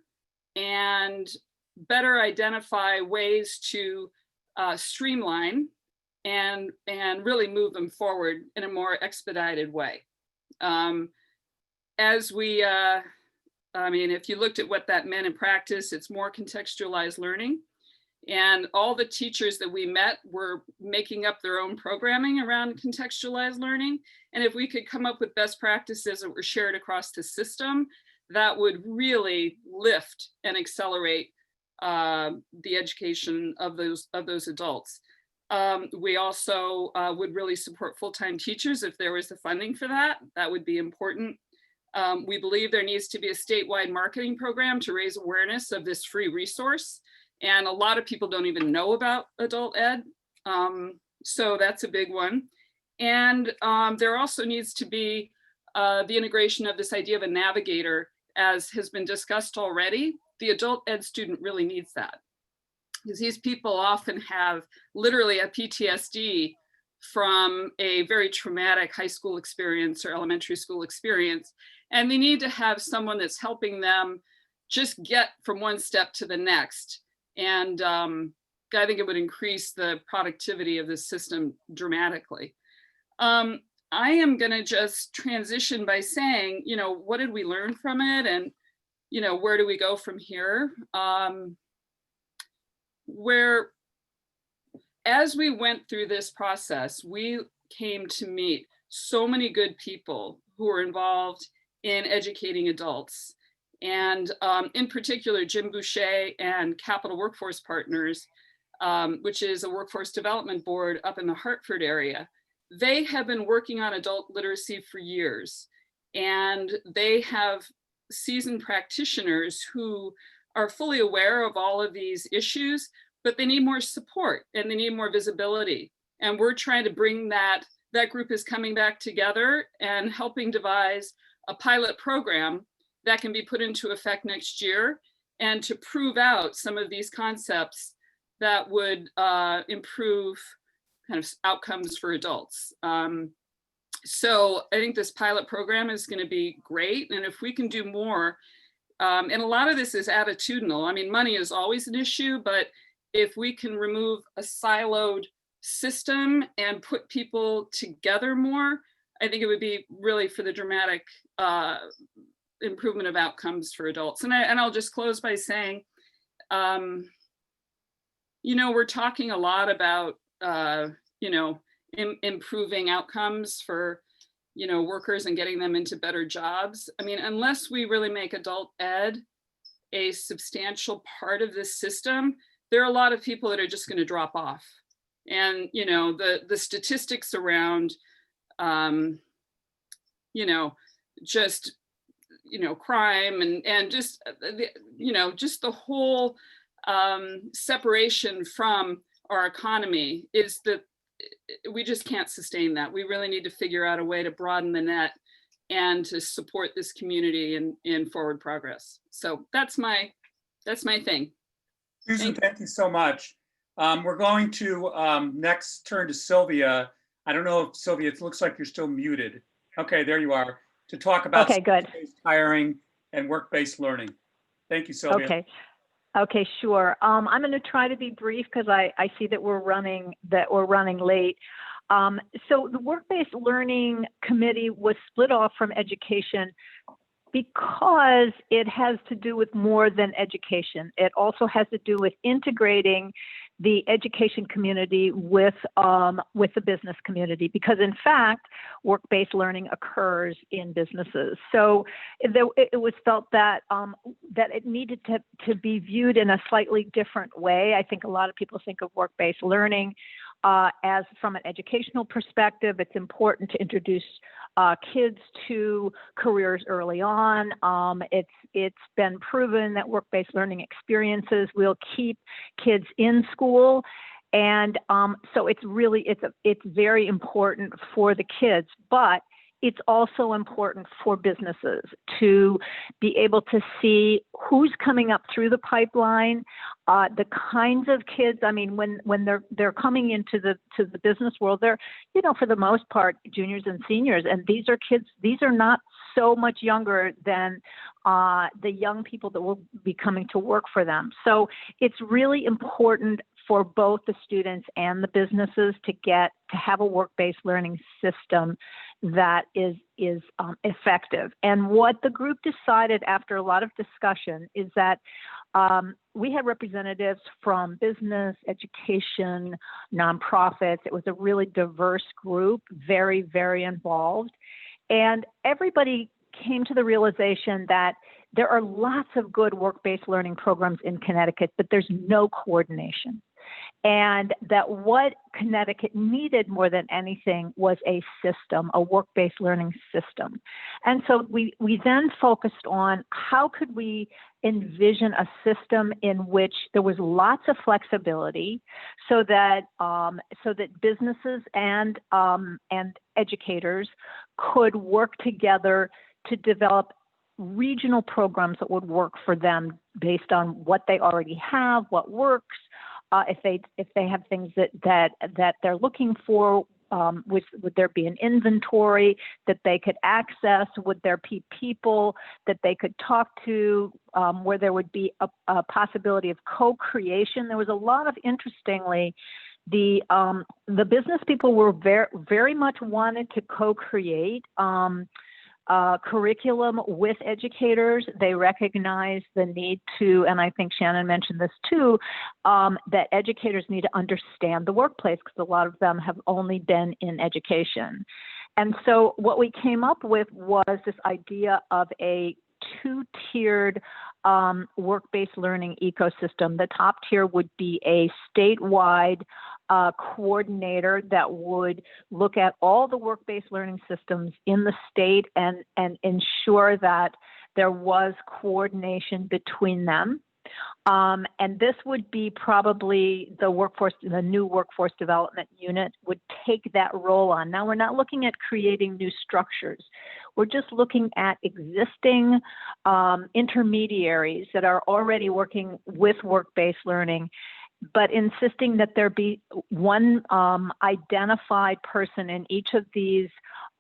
and better identify ways to streamline and really move them forward in a more expedited way. As we, if you looked at what that meant in practice, it's more contextualized learning. And all the teachers that we met were making up their own programming around contextualized learning. And if we could come up with best practices that were shared across the system, that would really lift and accelerate the education of those adults. We also would really support full-time teachers if there was the funding for that. That would be important. We believe there needs to be a statewide marketing program to raise awareness of this free resource. And a lot of people don't even know about adult ed. So that's a big one. And there also needs to be the integration of this idea of a navigator, as has been discussed already. The adult ed student really needs that, because these people often have literally a PTSD from a very traumatic high school experience or elementary school experience. And they need to have someone that's helping them just get from one step to the next. And I think it would increase the productivity of the system dramatically. I am gonna just transition by saying, what did we learn from it? And, where do we go from here? As we went through this process, we came to meet so many good people who are involved in educating adults. And in particular, Jim Boucher and Capital Workforce Partners, which is a workforce development board up in the Hartford area. They have been working on adult literacy for years. And they have seasoned practitioners who are fully aware of all of these issues, but they need more support and they need more visibility. And we're trying to bring that group is coming back together and helping devise a pilot program that can be put into effect next year, and to prove out some of these concepts that would improve kind of outcomes for adults. So I think this pilot program is going to be great. And if we can do more, and a lot of this is attitudinal. Money is always an issue, but if we can remove a siloed system and put people together more, I think it would be really for the dramatic improvement of outcomes for adults. And I'll just close by saying, you know, we're talking a lot about, you know, improving outcomes for, you know, workers and getting them into better jobs. I mean, unless we really make adult ed a substantial part of this system, there are a lot of people that are just going to drop off. And, you know, the statistics around, you know, just, you know, crime and just, you know, just the whole separation from our economy is that we just can't sustain that. We really need to figure out a way to broaden the net and to support this community in forward progress. So that's my thing.
Susan, thank you so much. We're going to next turn to Sylvia. I don't know if Sylvia, it looks like you're still muted. Okay, there you are, to talk about
Okay, good.
hiring and work-based learning. Thank you, Sylvia.
Okay, sure. I'm going to try to be brief because I see that we're running late. So the work-based learning committee was split off from education because it has to do with more than education. It also has to do with integrating the education community with the business community, because in fact, work-based learning occurs in businesses. So it was felt that that it needed to be viewed in a slightly different way. I think a lot of people think of work-based learning as from an educational perspective. It's important to introduce kids to careers early on. It's been proven that work-based learning experiences will keep kids in school. And so it's very important for the kids, but it's also important for businesses to be able to see who's coming up through the pipeline, the kinds of kids. I mean, when they're coming into the business world, they're, you know, for the most part, juniors and seniors, and these are kids. These are not so much younger than the young people that will be coming to work for them. So it's really important for both the students and the businesses to have a work-based learning system that is effective. And what the group decided after a lot of discussion is that we had representatives from business, education, nonprofits. It was a really diverse group, very, very involved. And everybody came to the realization that there are lots of good work-based learning programs in Connecticut, but there's no coordination. And that what Connecticut needed more than anything was a system, a work-based learning system. And so we then focused on how could we envision a system in which there was lots of flexibility so that businesses and educators could work together to develop regional programs that would work for them based on what they already have, what works. If they have things that they're looking for, would there be an inventory that they could access? Would there be people that they could talk to, where there would be a possibility of co-creation? There was a lot of, interestingly, the business people were very much wanted to co-create curriculum with educators. They recognize the need to, and I think Shannon mentioned this too, that educators need to understand the workplace because a lot of them have only been in education. And so what we came up with was this idea of a two-tiered work-based learning ecosystem. The top tier would be a statewide coordinator that would look at all the work-based learning systems in the state and ensure that there was coordination between them. And this would be probably the new workforce development unit would take that role on. Now, we're not looking at creating new structures. We're just looking at existing intermediaries that are already working with work-based learning but insisting that there be one identified person in each of these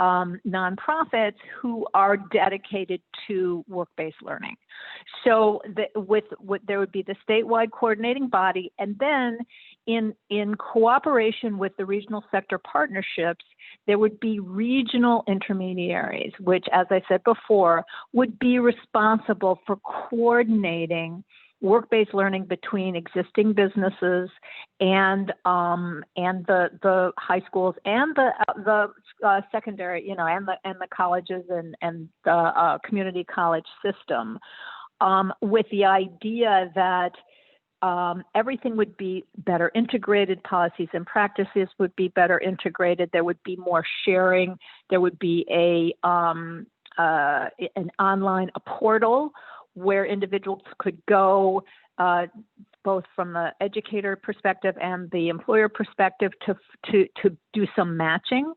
nonprofits who are dedicated to work-based learning. So there would be the statewide coordinating body, and then in cooperation with the regional sector partnerships, there would be regional intermediaries, which, as I said before, would be responsible for coordinating work-based learning between existing businesses and the high schools and the secondary, and the colleges and the community college system, with the idea that everything would be better integrated, policies and practices would be better integrated, there would be more sharing, there would be an online portal where individuals could go, both from the educator perspective and the employer perspective, to do some matching.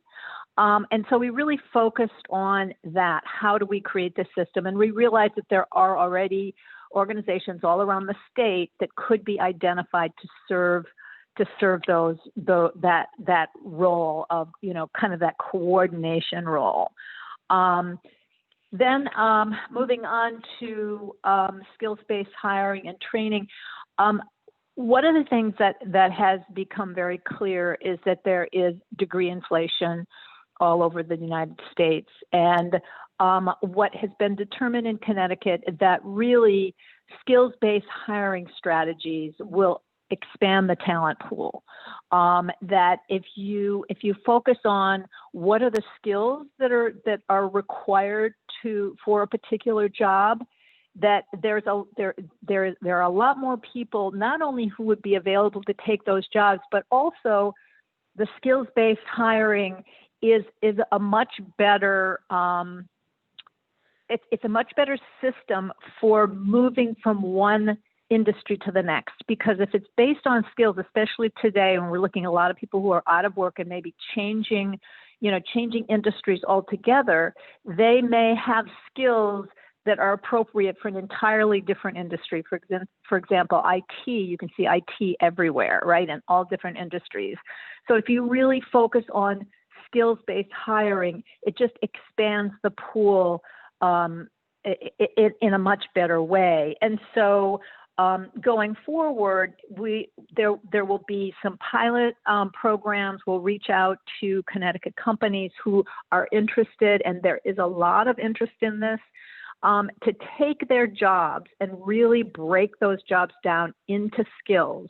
And so we really focused on that. How do we create this system? And we realized that there are already organizations all around the state that could be identified to serve that role of, kind of that coordination role. Then moving on to skills-based hiring and training. One of the things that has become very clear is that there is degree inflation all over the United States. And what has been determined in Connecticut is that really skills-based hiring strategies will expand the talent pool. That if you focus on what are the skills that are required for a particular job, that there are a lot more people not only who would be available to take those jobs, but also the skills-based hiring is a much better it's a much better system for moving from one industry to the next, because if it's based on skills, especially today when we're looking at a lot of people who are out of work and maybe changing industries altogether, they may have skills that are appropriate for an entirely different industry. For example, IT, you can see IT everywhere, right, in all different industries. So if you really focus on skills-based hiring, it just expands the pool in a much better way. And so going forward, there will be some pilot programs. We'll reach out to Connecticut companies who are interested, and there is a lot of interest in this, to take their jobs and really break those jobs down into skills.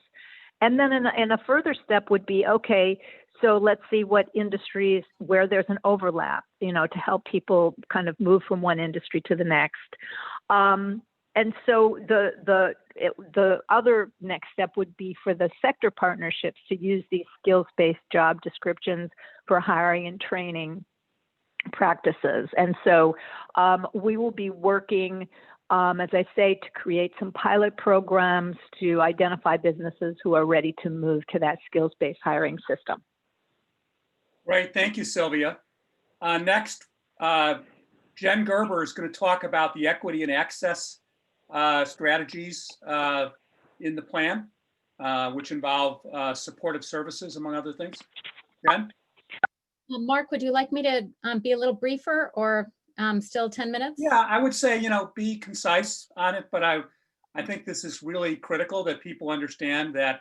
And then in a further step would be, okay, so let's see what industries where there's an overlap, to help people kind of move from one industry to the next. And so the other next step would be for the sector partnerships to use these skills-based job descriptions for hiring and training practices. And so we will be working, as I say, to create some pilot programs to identify businesses who are ready to move to that skills-based hiring system.
Great, thank you, Sylvia. Next, Jen Gerber is going to talk about the equity and access strategies in the plan, which involve supportive services, among other things. Jen?
Mark, would you like me to be a little briefer, or still 10 minutes?
Yeah, I would say, be concise on it, but I think this is really critical that people understand that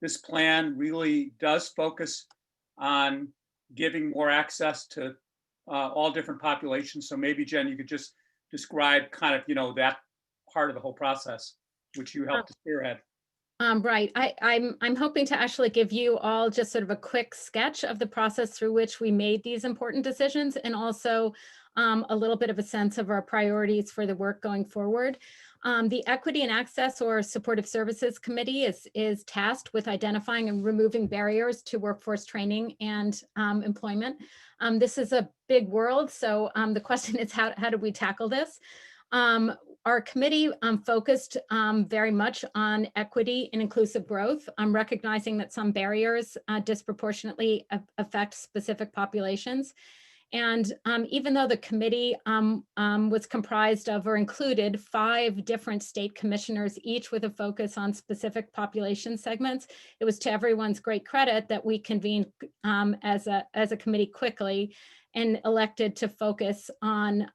this plan really does focus on giving more access to all different populations. So maybe, Jen, you could just describe kind of, that part of the whole process, which you helped to spearhead.
Right. I'm hoping to actually give you all just sort of a quick sketch of the process through which we made these important decisions, and also a little bit of a sense of our priorities for the work going forward. The Equity and Access or Supportive Services Committee is tasked with identifying and removing barriers to workforce training and employment. This is a big world, so the question is how do we tackle this? Our committee focused very much on equity and inclusive growth, recognizing that some barriers disproportionately affect specific populations. And even though the committee was comprised of or included 5 different state commissioners, each with a focus on specific population segments, it was to everyone's great credit that we convened as a committee quickly and elected to focus on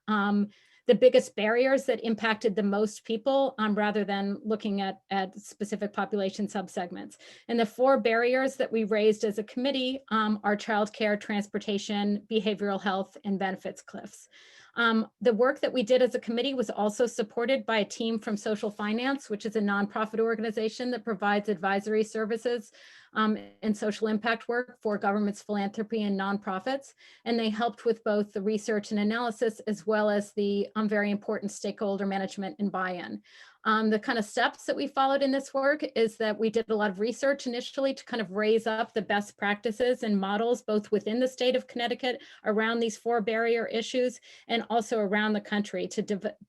the biggest barriers that impacted the most people rather than looking at specific population subsegments. And the 4 barriers that we raised as a committee are childcare, transportation, behavioral health, and benefits cliffs. The work that we did as a committee was also supported by a team from Social Finance, which is a nonprofit organization that provides advisory services and social impact work for governments, philanthropy, and nonprofits. And they helped with both the research and analysis, as well as the very important stakeholder management and buy-in. The kind of steps that we followed in this work is that we did a lot of research initially to kind of raise up the best practices and models, both within the state of Connecticut around these 4 barrier issues, and also around the country to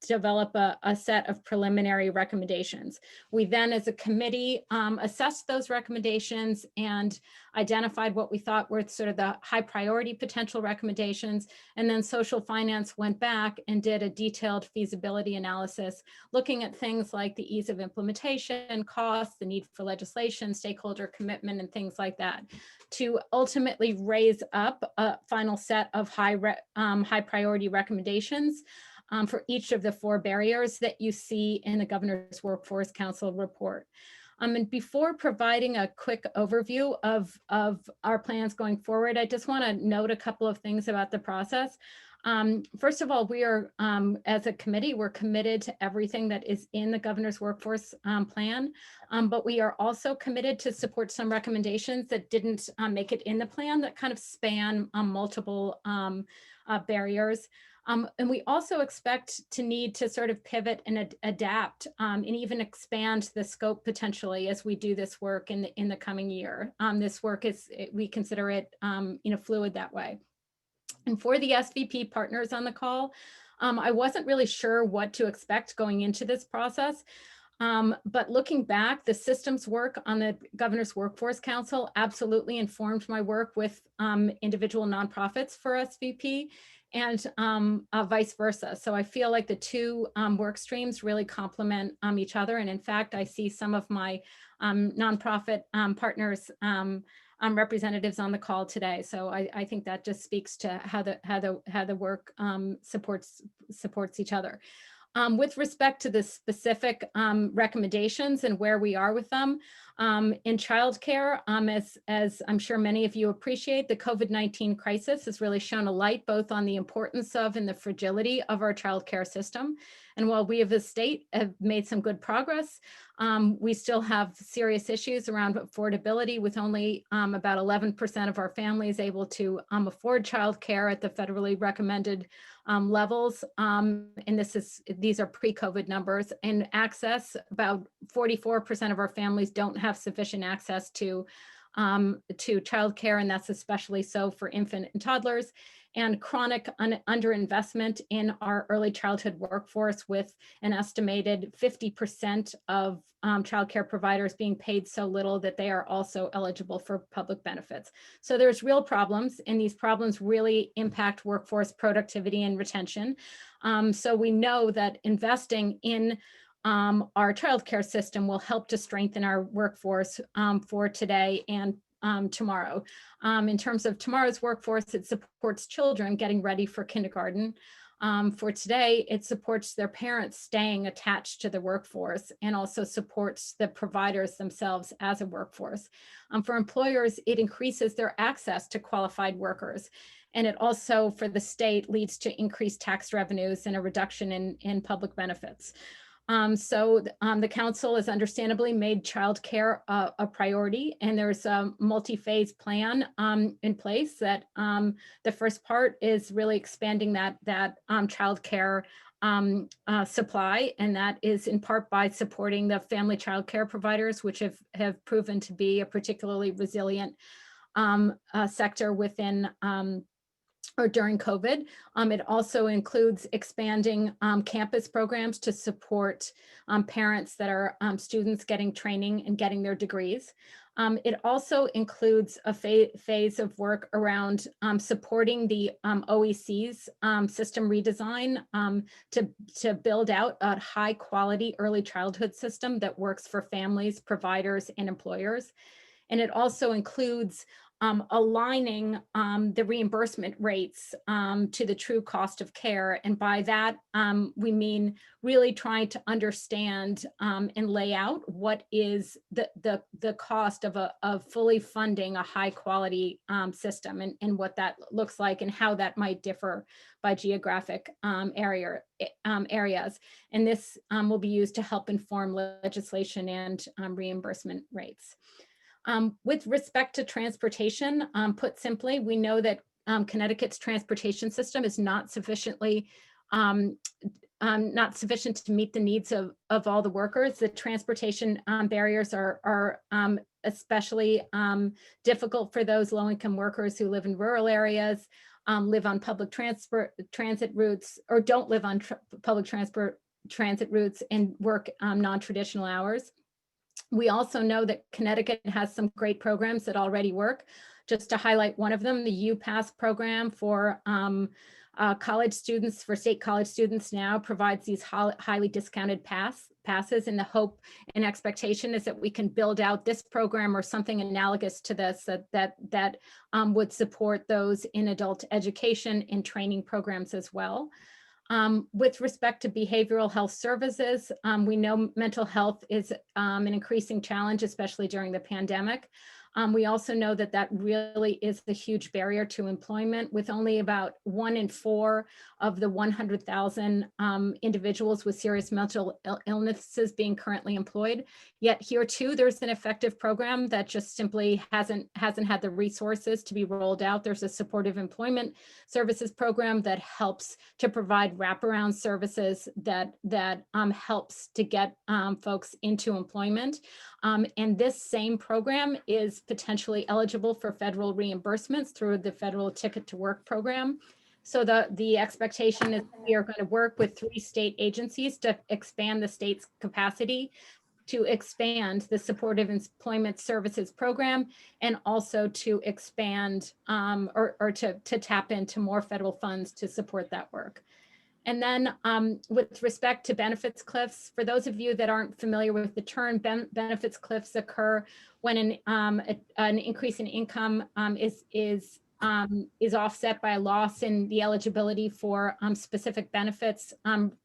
develop a set of preliminary recommendations. We then, as a committee, assessed those recommendations and identified what we thought were sort of the high priority potential recommendations. And then Social Finance went back and did a detailed feasibility analysis, looking at things like the ease of implementation, costs, the need for legislation, stakeholder commitment, and things like that, to ultimately raise up a final set of high priority recommendations for each of the 4 barriers that you see in the Governor's Workforce Council report. And before providing a quick overview of our plans going forward, I just want to note a couple of things about the process. First of all, we are, as a committee, we're committed to everything that is in the Governor's Workforce Plan, but we are also committed to support some recommendations that didn't make it in the plan that kind of span multiple barriers. And we also expect to need to sort of pivot and adapt and even expand the scope potentially as we do this work in the coming year. This work is, we consider it fluid that way. And for the SVP partners on the call, I wasn't really sure what to expect going into this process. But looking back, the systems work on the Governor's Workforce Council absolutely informed my work with individual nonprofits for SVP, and vice versa. So I feel like the 2 work streams really complement each other. And in fact, I see some of my nonprofit partners representatives on the call today. So I think that just speaks to how the work supports each other. With respect to the specific recommendations and where we are with them, in childcare, as I'm sure many of you appreciate, the COVID-19 crisis has really shown a light both on the importance of and the fragility of our childcare system. And while we as a state have made some good progress, we still have serious issues around affordability, with only about 11% of our families able to afford childcare at the federally recommended levels. And these are pre-COVID numbers. And access, about 44% of our families don't have sufficient access to childcare, and that's especially so for infant and toddlers. And chronic underinvestment in our early childhood workforce, with an estimated 50% of childcare providers being paid so little that they are also eligible for public benefits. So there's real problems, and these problems really impact workforce productivity and retention. So we know that investing in our childcare system will help to strengthen our workforce for today and tomorrow. In terms of tomorrow's workforce, it supports children getting ready for kindergarten. For today, it supports their parents staying attached to the workforce, and also supports the providers themselves as a workforce. For employers, it increases their access to qualified workers. And it also, for the state, leads to increased tax revenues and a reduction in public benefits. So the council has understandably made childcare a priority, and there's a multi-phase plan in place. That the first part is really expanding that childcare supply, and that is in part by supporting the family childcare providers, which have proven to be a particularly resilient sector within or during COVID. It also includes expanding campus programs to support parents that are students getting training and getting their degrees. It also includes a phase of work around supporting the OEC's system redesign to build out a high quality early childhood system that works for families, providers, and employers. And it also includes aligning the reimbursement rates to the true cost of care. And by that, we mean really trying to understand and lay out what is the cost of fully funding a high quality system, and what that looks like and how that might differ by geographic areas. And this will be used to help inform legislation and reimbursement rates. With respect to transportation, put simply, we know that Connecticut's transportation system is not sufficient to meet the needs of all the workers. The transportation barriers are especially difficult for those low-income workers who live in rural areas, live on public transit routes, or don't live on public transit routes and work non-traditional hours. We also know that Connecticut has some great programs that already work. Just to highlight one of them, the UPass program for college students, for state college students now provides these highly discounted passes, and the hope and expectation is that we can build out this program or something analogous to this that would support those in adult education and training programs as well. With respect to behavioral health services, we know mental health is an increasing challenge, especially during the pandemic. We also know that that really is a huge barrier to employment, with only about 1 in 4 of the 100,000 individuals with serious mental illnesses being currently employed. Yet here too, there's an effective program that just simply hasn't had the resources to be rolled out. There's a supportive employment services program that helps to provide wraparound services that helps to get folks into employment. And this same program is potentially eligible for federal reimbursements through the federal Ticket to Work program. So the expectation is we are going to work with 3 state agencies to expand the state's capacity to expand the supportive employment services program, and also to expand or to tap into more federal funds to support that work. And then with respect to benefits cliffs, for those of you that aren't familiar with the term, benefits cliffs occur when an increase in income is offset by a loss in the eligibility for specific benefits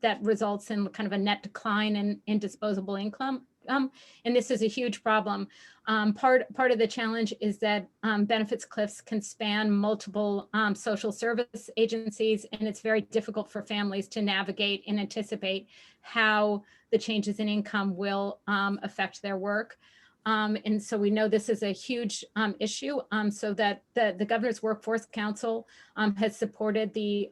that results in kind of a net decline in disposable income. And this is a huge problem. Part of the challenge is that benefits cliffs can span multiple social service agencies, and it's very difficult for families to navigate and anticipate how the changes in income will affect their work. And so we know this is a huge issue, so that the Governor's Workforce Council has supported the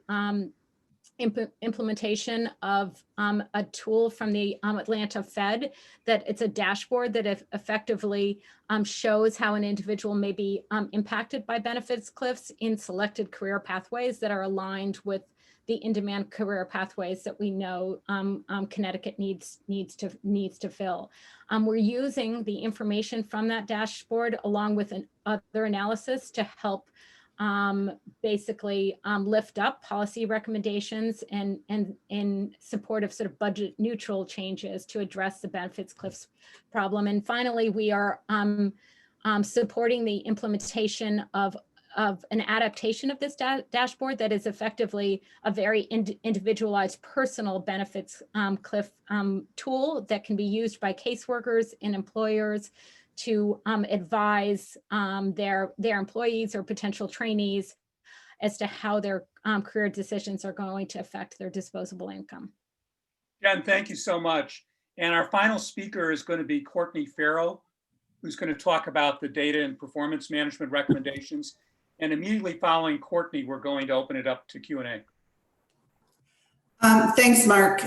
implementation of a tool from the Atlanta Fed, that it's a dashboard that effectively shows how an individual may be impacted by benefits cliffs in selected career pathways that are aligned with the in-demand career pathways that we know Connecticut needs to fill. We're using the information from that dashboard along with other analysis to help basically lift up policy recommendations and in support of sort of budget neutral changes to address the benefits cliffs problem. And finally, we are supporting the implementation of an adaptation of this dashboard that is effectively a very individualized personal benefits cliff tool that can be used by caseworkers and employers to advise their employees or potential trainees as to how their career decisions are going to affect their disposable income.
Jen, thank you so much. And our final speaker is going to be Courtney Farrell, who's going to talk about the data and performance management recommendations. And immediately following Courtney, we're going to open it up to Q&A.
Thanks, Mark.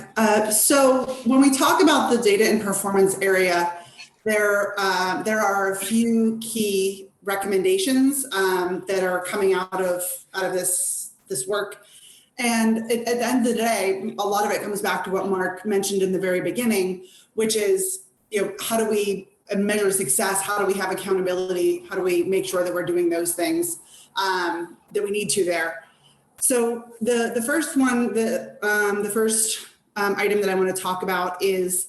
So when we talk about the data and performance area, there are a few key recommendations that are coming out of this work. And at the end of the day, a lot of it comes back to what Mark mentioned in the very beginning, which is, how do we measure success? How do we have accountability? How do we make sure that we're doing those things that we need to there? So the first one, the first item that I want to talk about is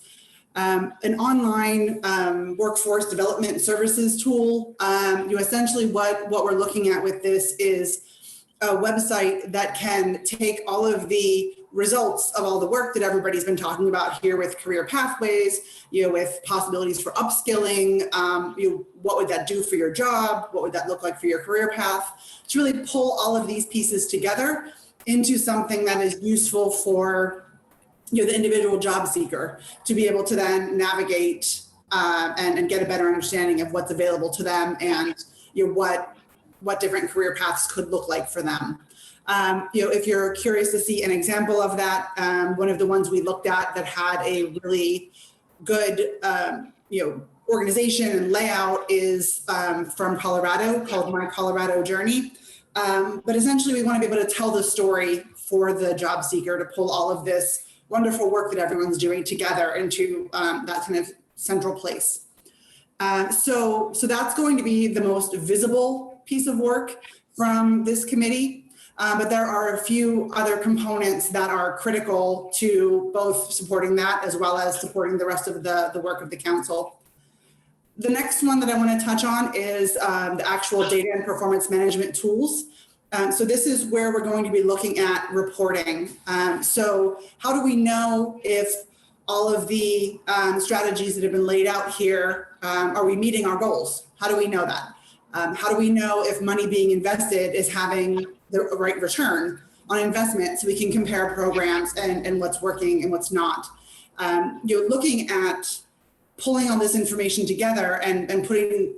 an online workforce development services tool. Essentially what we're looking at with this is a website that can take all of the results of all the work that everybody's been talking about here with career pathways, with possibilities for upskilling, what would that do for your job? What would that look like for your career path? To really pull all of these pieces together into something that is useful for the individual job seeker to be able to then navigate and get a better understanding of what's available to them and what different career paths could look like for them. If you're curious to see an example of that, one of the ones we looked at that had a really good organization and layout is from Colorado, called My Colorado Journey. But essentially we want to be able to tell the story for the job seeker to pull all of this wonderful work that everyone's doing together into that kind of central place. So that's going to be the most visible piece of work from this committee. But there are a few other components that are critical to both supporting that as well as supporting the rest of the work of the council. The next one that I want to touch on is the actual data and performance management tools. So this is where we're going to be looking at reporting. So how do we know if all of the strategies that have been laid out here, are we meeting our goals? How do we know that? How do we know if money being invested is having the right return on investment so we can compare programs and what's working and what's not? Looking at pulling all this information together and putting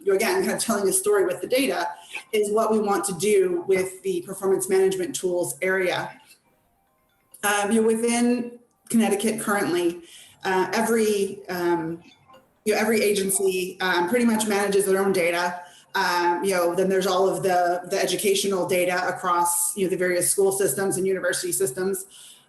again, kind of telling a story with the data is what we want to do with the performance management tools area. Within Connecticut currently, every agency pretty much manages their own data. Then there's all of the educational data across the various school systems and university systems.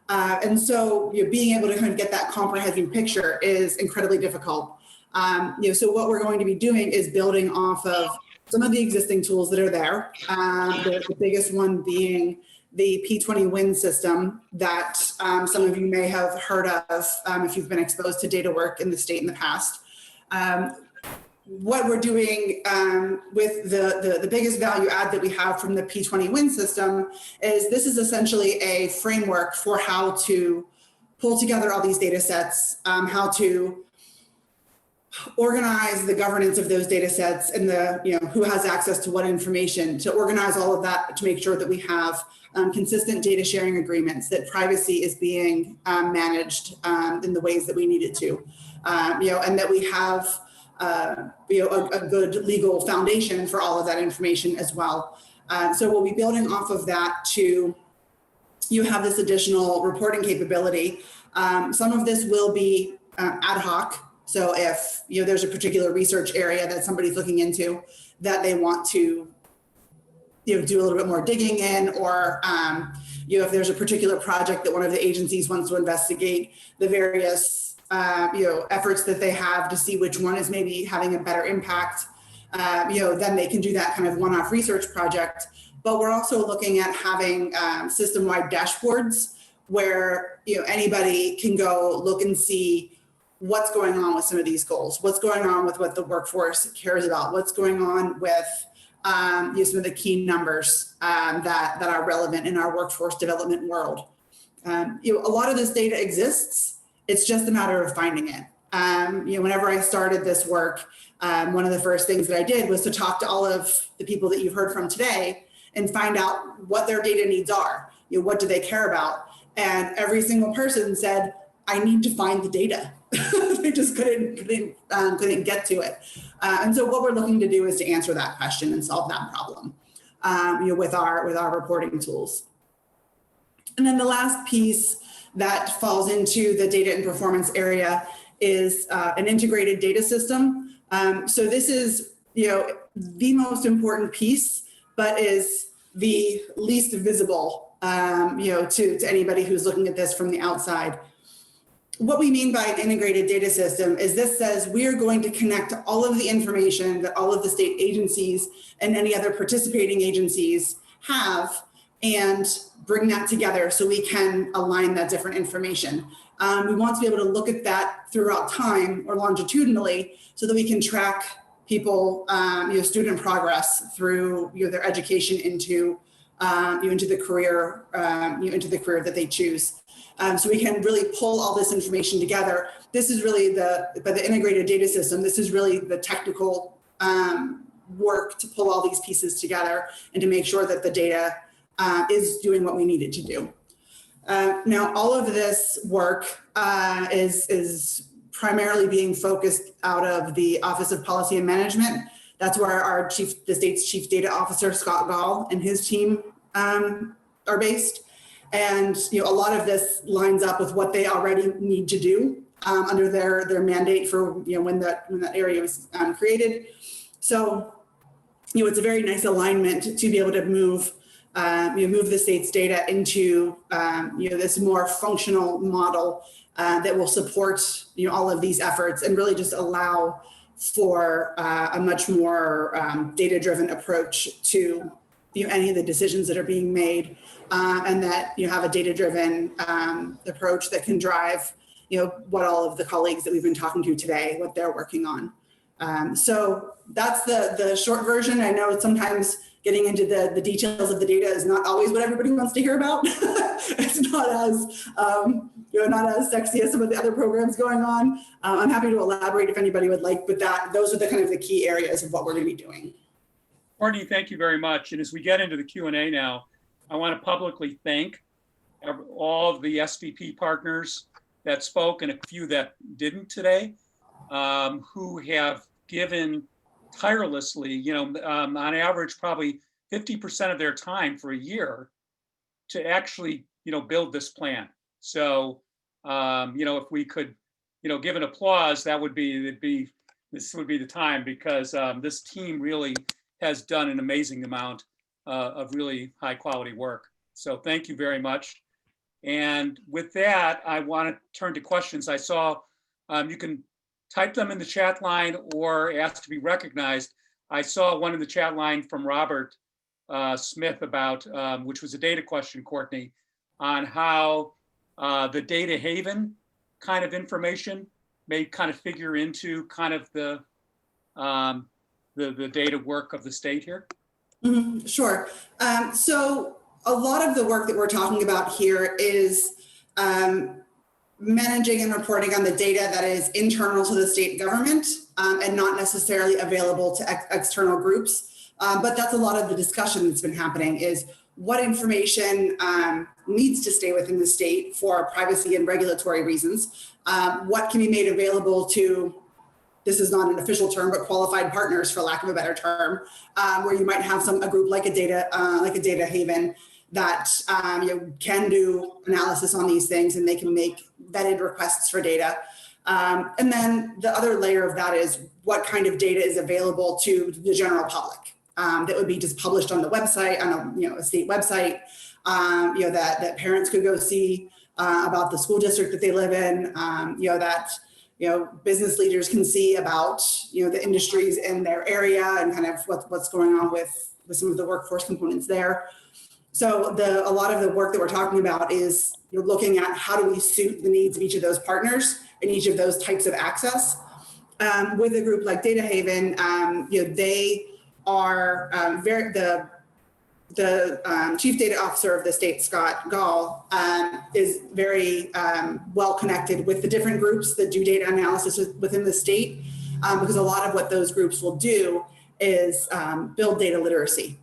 And so being able to kind of get that comprehensive picture is incredibly difficult. So what we're going to be doing is building off of some of the existing tools that are there. The biggest one being the P20 WIN system that some of you may have heard of if you've been exposed to data work in the state in the past. What we're doing with the biggest value add that we have from the P20 WIN system is this is essentially a framework for how to pull together all these data sets, how to organize the governance of those data sets and who has access to what information, to organize all of that to make sure that we have consistent data sharing agreements, that privacy is being managed in the ways that we need it to, and that we have a good legal foundation for all of that information as well. So we'll be building off of that to have this additional reporting capability. Some of this will be ad hoc. So if there's a particular research area that somebody's looking into that they want to do a little bit more digging in, or if there's a particular project that one of the agencies wants to investigate the various efforts that they have to see which one is maybe having a better impact, then they can do that kind of one-off research project. But we're also looking at having system-wide dashboards where anybody can go look and see what's going on with some of these goals, what's going on with what the workforce cares about, what's going on with some of the key numbers that are relevant in our workforce development world. A lot of this data exists. It's just a matter of finding it. Whenever I started this work, one of the first things that I did was to talk to all of the people that you've heard from today and find out what their data needs are. What do they care about? And every single person said, I need to find the data. They just couldn't get to it. And so what we're looking to do is to answer that question and solve that problem with our reporting tools. And then the last piece that falls into the data and performance area is an integrated data system. So this is the most important piece, but is the least visible to anybody who's looking at this from the outside. what we mean by an integrated data system is this says we are going to connect all of the information that all of the state agencies and any other participating agencies have and bring that together so we can align that different information. We want to be able to look at that throughout time or longitudinally so that we can track people, student progress through their education into the career, into the career that they choose. So we can really pull all this information together. This is really by the integrated data system, this is really the technical work to pull all these pieces together and to make sure that the data is doing what we need it to do. Now, all of this work is primarily being focused out of the Office of Policy and Management. That's where the state's chief data officer, Scott Gall, and his team are based. And a lot of this lines up with what they already need to do under their mandate for when that area was created. So it's a very nice alignment to be able to move the state's data into this more functional model that will support all of these efforts and really just allow for a much more data-driven approach to any of the decisions that are being made, and that you have a data-driven approach that can drive what all of the colleagues that we've been talking to today, what they're working on. So that's the short version. I know sometimes getting into the details of the data is not always what everybody wants to hear about. It's not as not as sexy as some of the other programs going on. I'm happy to elaborate if anybody would like, but those are the kind of the key areas of what we're going to be doing.
Courtney, thank you very much. And as we get into the Q&A now, I want to publicly thank all of the SVP partners that spoke and a few that didn't today, who have given tirelessly, on average, probably 50% of their time for a year to actually, build this plan. So, if we could, give an applause, this would be the time, because this team really has done an amazing amount of really high quality work. So thank you very much. And with that, I want to turn to questions. I saw you can type them in the chat line or ask to be recognized. I saw one in the chat line from Robert Smith about, which was a data question, Courtney, on how the data haven kind of information may kind of figure into kind of the data work of the state here.
Mm-hmm, sure. So a lot of the work that we're talking about here is managing and reporting on the data that is internal to the state government and not necessarily available to external groups. But that's a lot of the discussion that's been happening is what information needs to stay within the state for privacy and regulatory reasons. What can be made available to, this is not an official term, but qualified partners, for lack of a better term, where you might have a group like a data haven that can do analysis on these things and they can make vetted requests for data. And then the other layer of that is what kind of data is available to the general public that would be just published on the website, on a state website, that parents could go see about the school district that they live in, that business leaders can see about the industries in their area and kind of what's going on with some of the workforce components there. So a lot of the work that we're talking about is looking at how do we suit the needs of each of those partners and each of those types of access. With a group like Data Haven, they are the chief data officer of the state, Scott Gall, is very well connected with the different groups that do data analysis within the state, because a lot of what those groups will do is build data literacy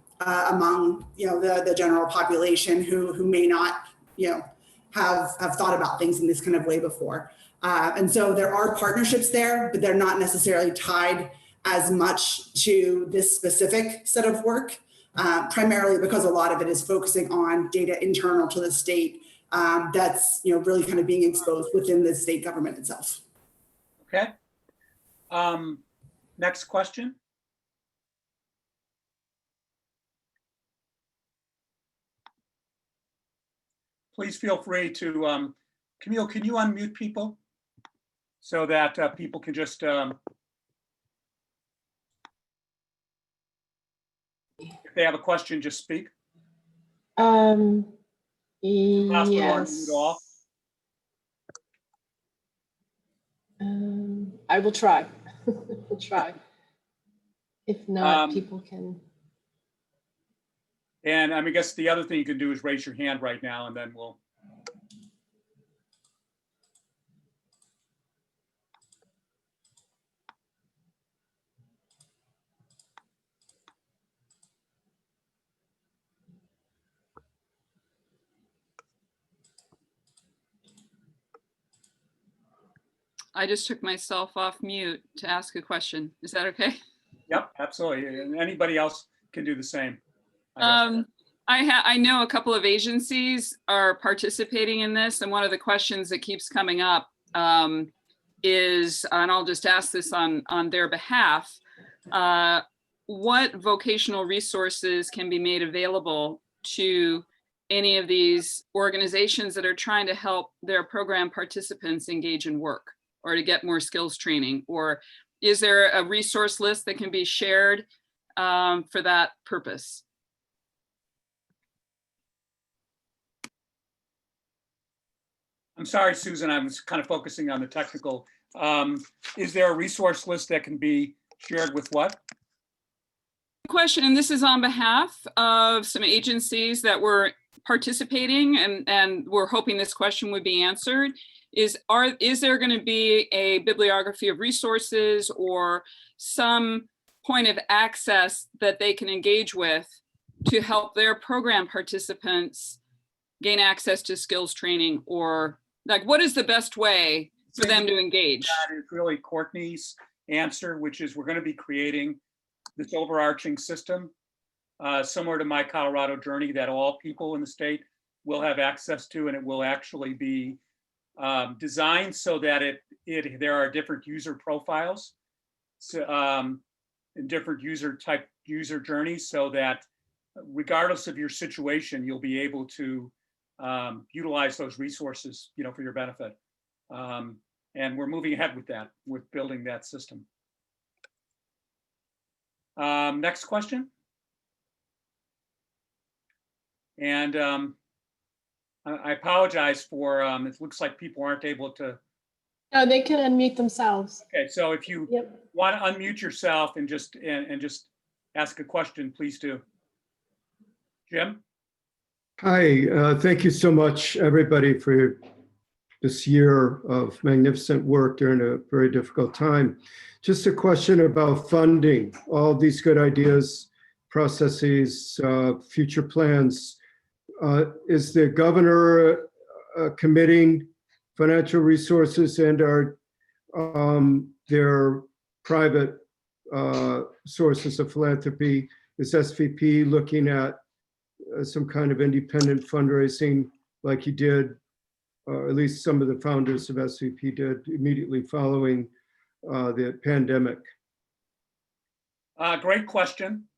among the general population who may not have thought about things in this kind of way before. And so there are partnerships there, but they're not necessarily tied as much to this specific set of work. Primarily because a lot of it is focusing on data internal to the state that's really kind of being exposed within the state government itself.
Okay. Next question. Please feel free to, Camille, can you unmute people? so that people can just if they have a question, just speak. Possible to unmute all.
Yes. I will try. I'll try. If not, people can.
And I guess the other thing you can do is raise your hand right now, and then we'll.
I just took myself off mute to ask a question. Is that okay?
Yep, absolutely. And anybody else can do the same. I guess.
I know a couple of agencies are participating in this, and one of the questions that keeps coming up is, and I'll just ask this on their behalf, what vocational resources can be made available to any of these organizations that are trying to help their program participants engage in work or to get more skills training? Or is there a resource list that can be shared for that purpose?
I'm sorry, Susan, I was kind of focusing on the technical. Is there a resource list that can be shared with what?
Question, and this is on behalf of some agencies that were participating, and we're hoping this question would be answered. Is there going to be a bibliography of resources or some point of access that they can engage with to help their program participants gain access to skills training? Or like, what is the best way for them to engage?
That is really Courtney's answer, which is we're going to be creating this overarching system similar to My Colorado Journey that all people in the state will have access to, and it will actually be designed so that there are different user profiles, so, and different user journeys, so that regardless of your situation, you'll be able to utilize those resources, for your benefit. And we're moving ahead with that, with building that system. Next question. And I apologize for, it looks like people aren't able to.
No, they can unmute themselves.
Okay, so if you want to unmute yourself and just ask a question, please do. Jim?
Hi, thank you so much, everybody, for this year of magnificent work during a very difficult time. Just a question about funding, all these good ideas, processes, future plans. Is the governor committing financial resources, and are there private sources of philanthropy? Is SVP looking at some kind of independent fundraising like you did, or at least some of the founders of SVP did immediately following the pandemic?
Great question.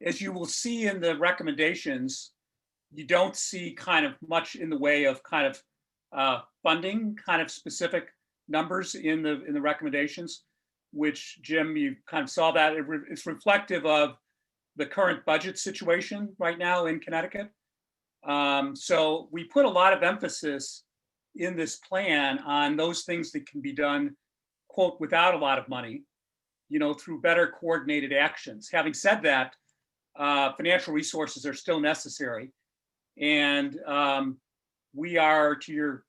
As you will see in the recommendations, you don't see kind of much in the way of kind of funding, kind of specific numbers in the recommendations, which, Jim, you kind of saw that it's reflective of the current budget situation right now in Connecticut. So we put a lot of emphasis in this plan on those things that can be done, quote, without a lot of money, through better coordinated actions. Having said that, financial resources are still necessary. And we are, to your,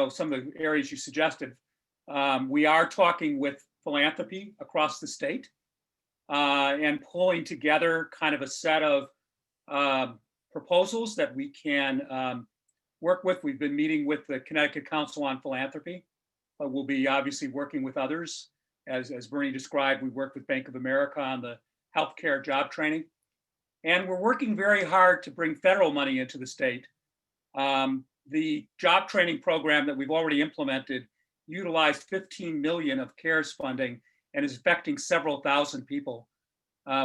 some of the areas you suggested, we are talking with philanthropy across the state and pulling together kind of a set of proposals that we can work with. We've been meeting with the Connecticut Council on Philanthropy, but we'll be obviously working with others. As Bernie described, we worked with Bank of America on the healthcare job training. And we're working very hard to bring federal money into the state. The job training program that we've already implemented utilized 15 million of CARES funding and is affecting several thousand people.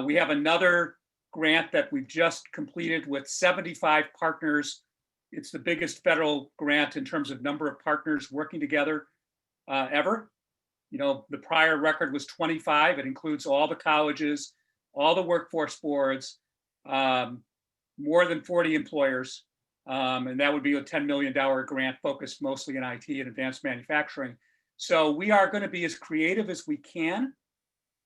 We have another grant that we've just completed with 75 partners it's the biggest federal grant in terms of number of partners working together ever. The prior record was 25. It includes all the colleges, all the workforce boards, more than 40 employers. And that would be a $10 million grant focused mostly in IT and advanced manufacturing. So we are going to be as creative as we can.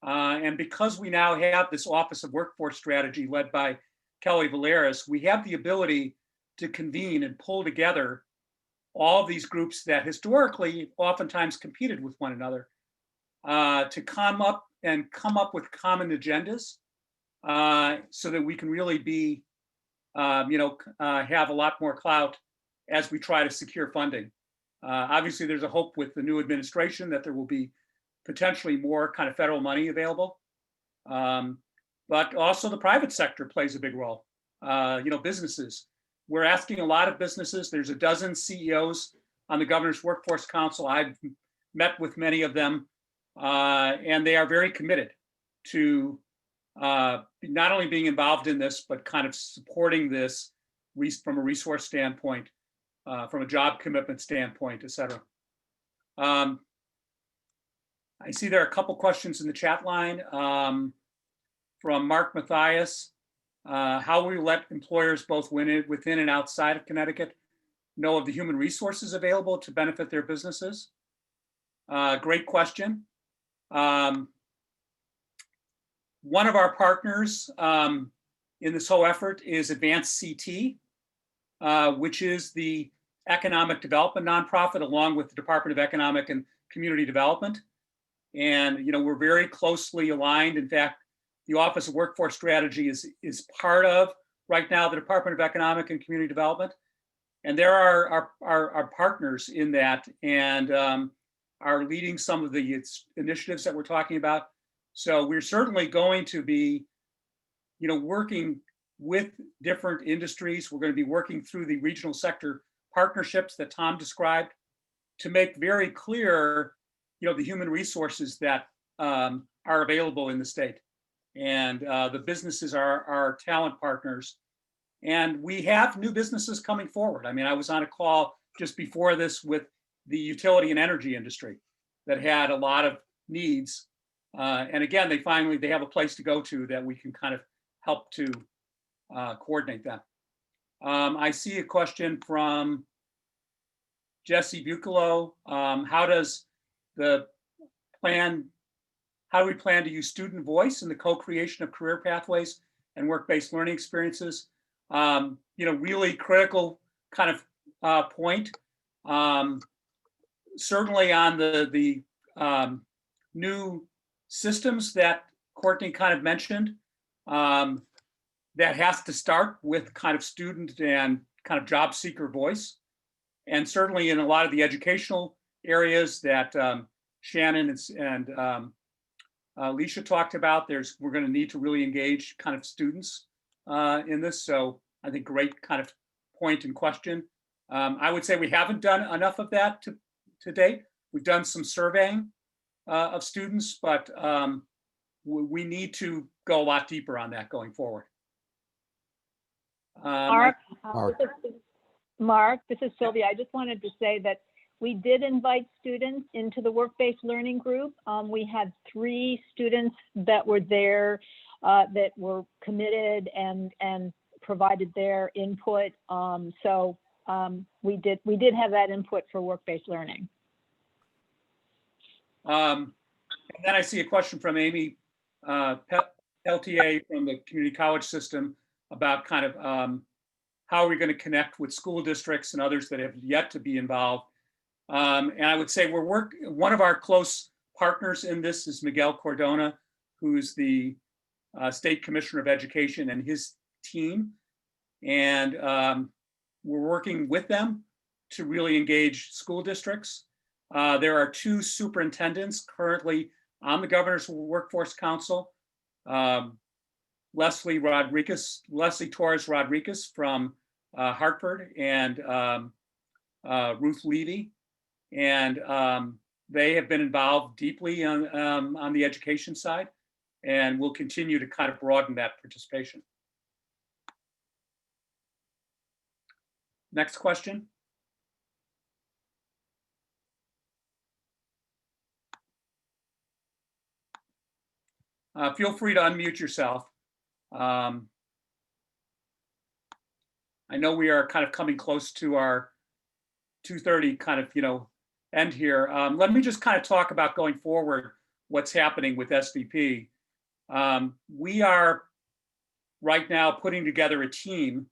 And because we now have this Office of Workforce Strategy led by Kelly Valeris, we have the ability to convene and pull together all of these groups that historically oftentimes competed with one another to come up with common agendas so that we can really be, have a lot more clout as we try to secure funding. Obviously, there's a hope with the new administration that there will be potentially more kind of federal money available. But also the private sector plays a big role. Businesses. We're asking a lot of businesses. There's a dozen CEOs on the Governor's Workforce Council. I've met with many of them, and they are very committed to not only being involved in this, but kind of supporting this from a resource standpoint, from a job commitment standpoint, et cetera. I see there are a couple questions in the chat line from Mark Mathias. How will we let employers both within and outside of Connecticut know of the human resources available to benefit their businesses? Great question. One of our partners in this whole effort is Advanced CT, which is the economic development nonprofit along with the Department of Economic and Community Development. And we're very closely aligned. In fact, the Office of Workforce Strategy is part of right now the Department of Economic and Community Development. And there are our partners in that and are leading some of the initiatives that we're talking about. So we're certainly going to be, working with different industries. We're going to be working through the regional sector partnerships that Tom described to make very clear, the human resources that are available in the state. And the businesses are our talent partners. And we have new businesses coming forward. I mean, I was on a call just before this with the utility and energy industry that had a lot of needs. And again, they have a place to go to that we can kind of help to coordinate that. I see a question from Jesse Bucalo. How do we plan to use student voice in the co-creation of career pathways and work-based learning experiences? Really critical kind of point. Certainly on the new systems that Courtney kind of mentioned, that has to start with kind of student and kind of job seeker voice. And certainly in a lot of the educational areas that Shannon and Alicia talked about, we're going to need to really engage kind of students in this. So I think great kind of point and question. I would say we haven't done enough of that to date. We've done some surveying of students, but we need to go a lot deeper on that going forward.
Mark, this is Sylvia. I just wanted to say that we did invite students into the work-based learning group. We had 3 students that were there that were committed and provided their input. So we did have that input for work-based learning.
And then I see a question from Amy Peltier from the community college system about kind of how are we going to connect with school districts and others that have yet to be involved. And I would say one of our close partners in this is Miguel Cordona, who's the State Commissioner of Education, and his team. And we're working with them to really engage school districts. There are 2 superintendents currently on the Governor's Workforce Council. Leslie Torres Rodriguez from Hartford and Ruth Levy. And they have been involved deeply on the education side, and will continue to kind of broaden that participation. Next question. Feel free to unmute yourself. I know we are kind of coming close to our 2:30 kind of, end here. Let me just kind of talk about going forward, what's happening with SVP. We are right now putting together a team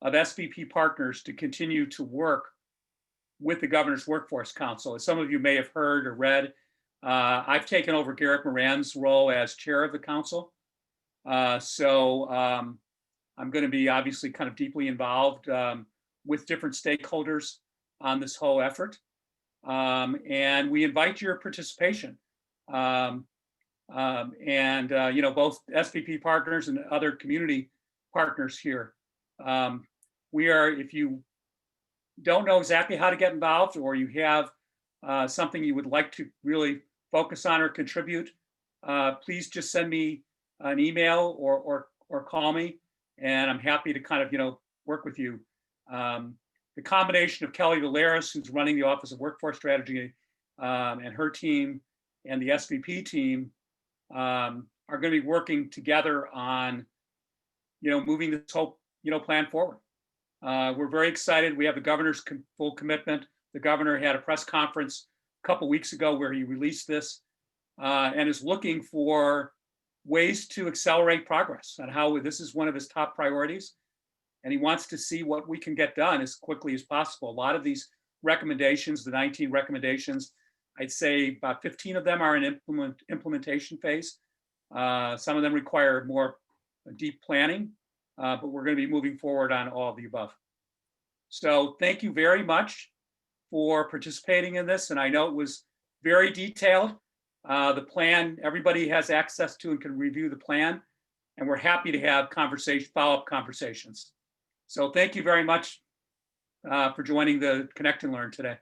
of SVP partners to continue to work with the Governor's Workforce Council. As some of you may have heard or read, I've taken over Garrett Moran's role as chair of the council. So I'm going to be obviously kind of deeply involved with different stakeholders on this whole effort. And we invite your participation. Both SVP partners and other community partners here. If you don't know exactly how to get involved, or you have something you would like to really focus on or contribute, please just send me an email or call me, and I'm happy to kind of work with you. The combination of Kelly Valeris, who's running the Office of Workforce Strategy, and her team, and the SVP team are going to be working together on moving this whole plan forward. We're very excited. We have the governor's full commitment. The governor had a press conference a couple weeks ago where he released this and is looking for ways to accelerate progress on how this is one of his top priorities. And he wants to see what we can get done as quickly as possible. A lot of these recommendations, the 19 recommendations, I'd say about 15 of them are in implementation phase. Some of them require more deep planning, but we're going to be moving forward on all of the above. So thank you very much for participating in this. And I know it was very detailed. The plan, everybody has access to and can review the plan. And we're happy to have follow-up conversations. So thank you very much for joining the Connect and Learn today.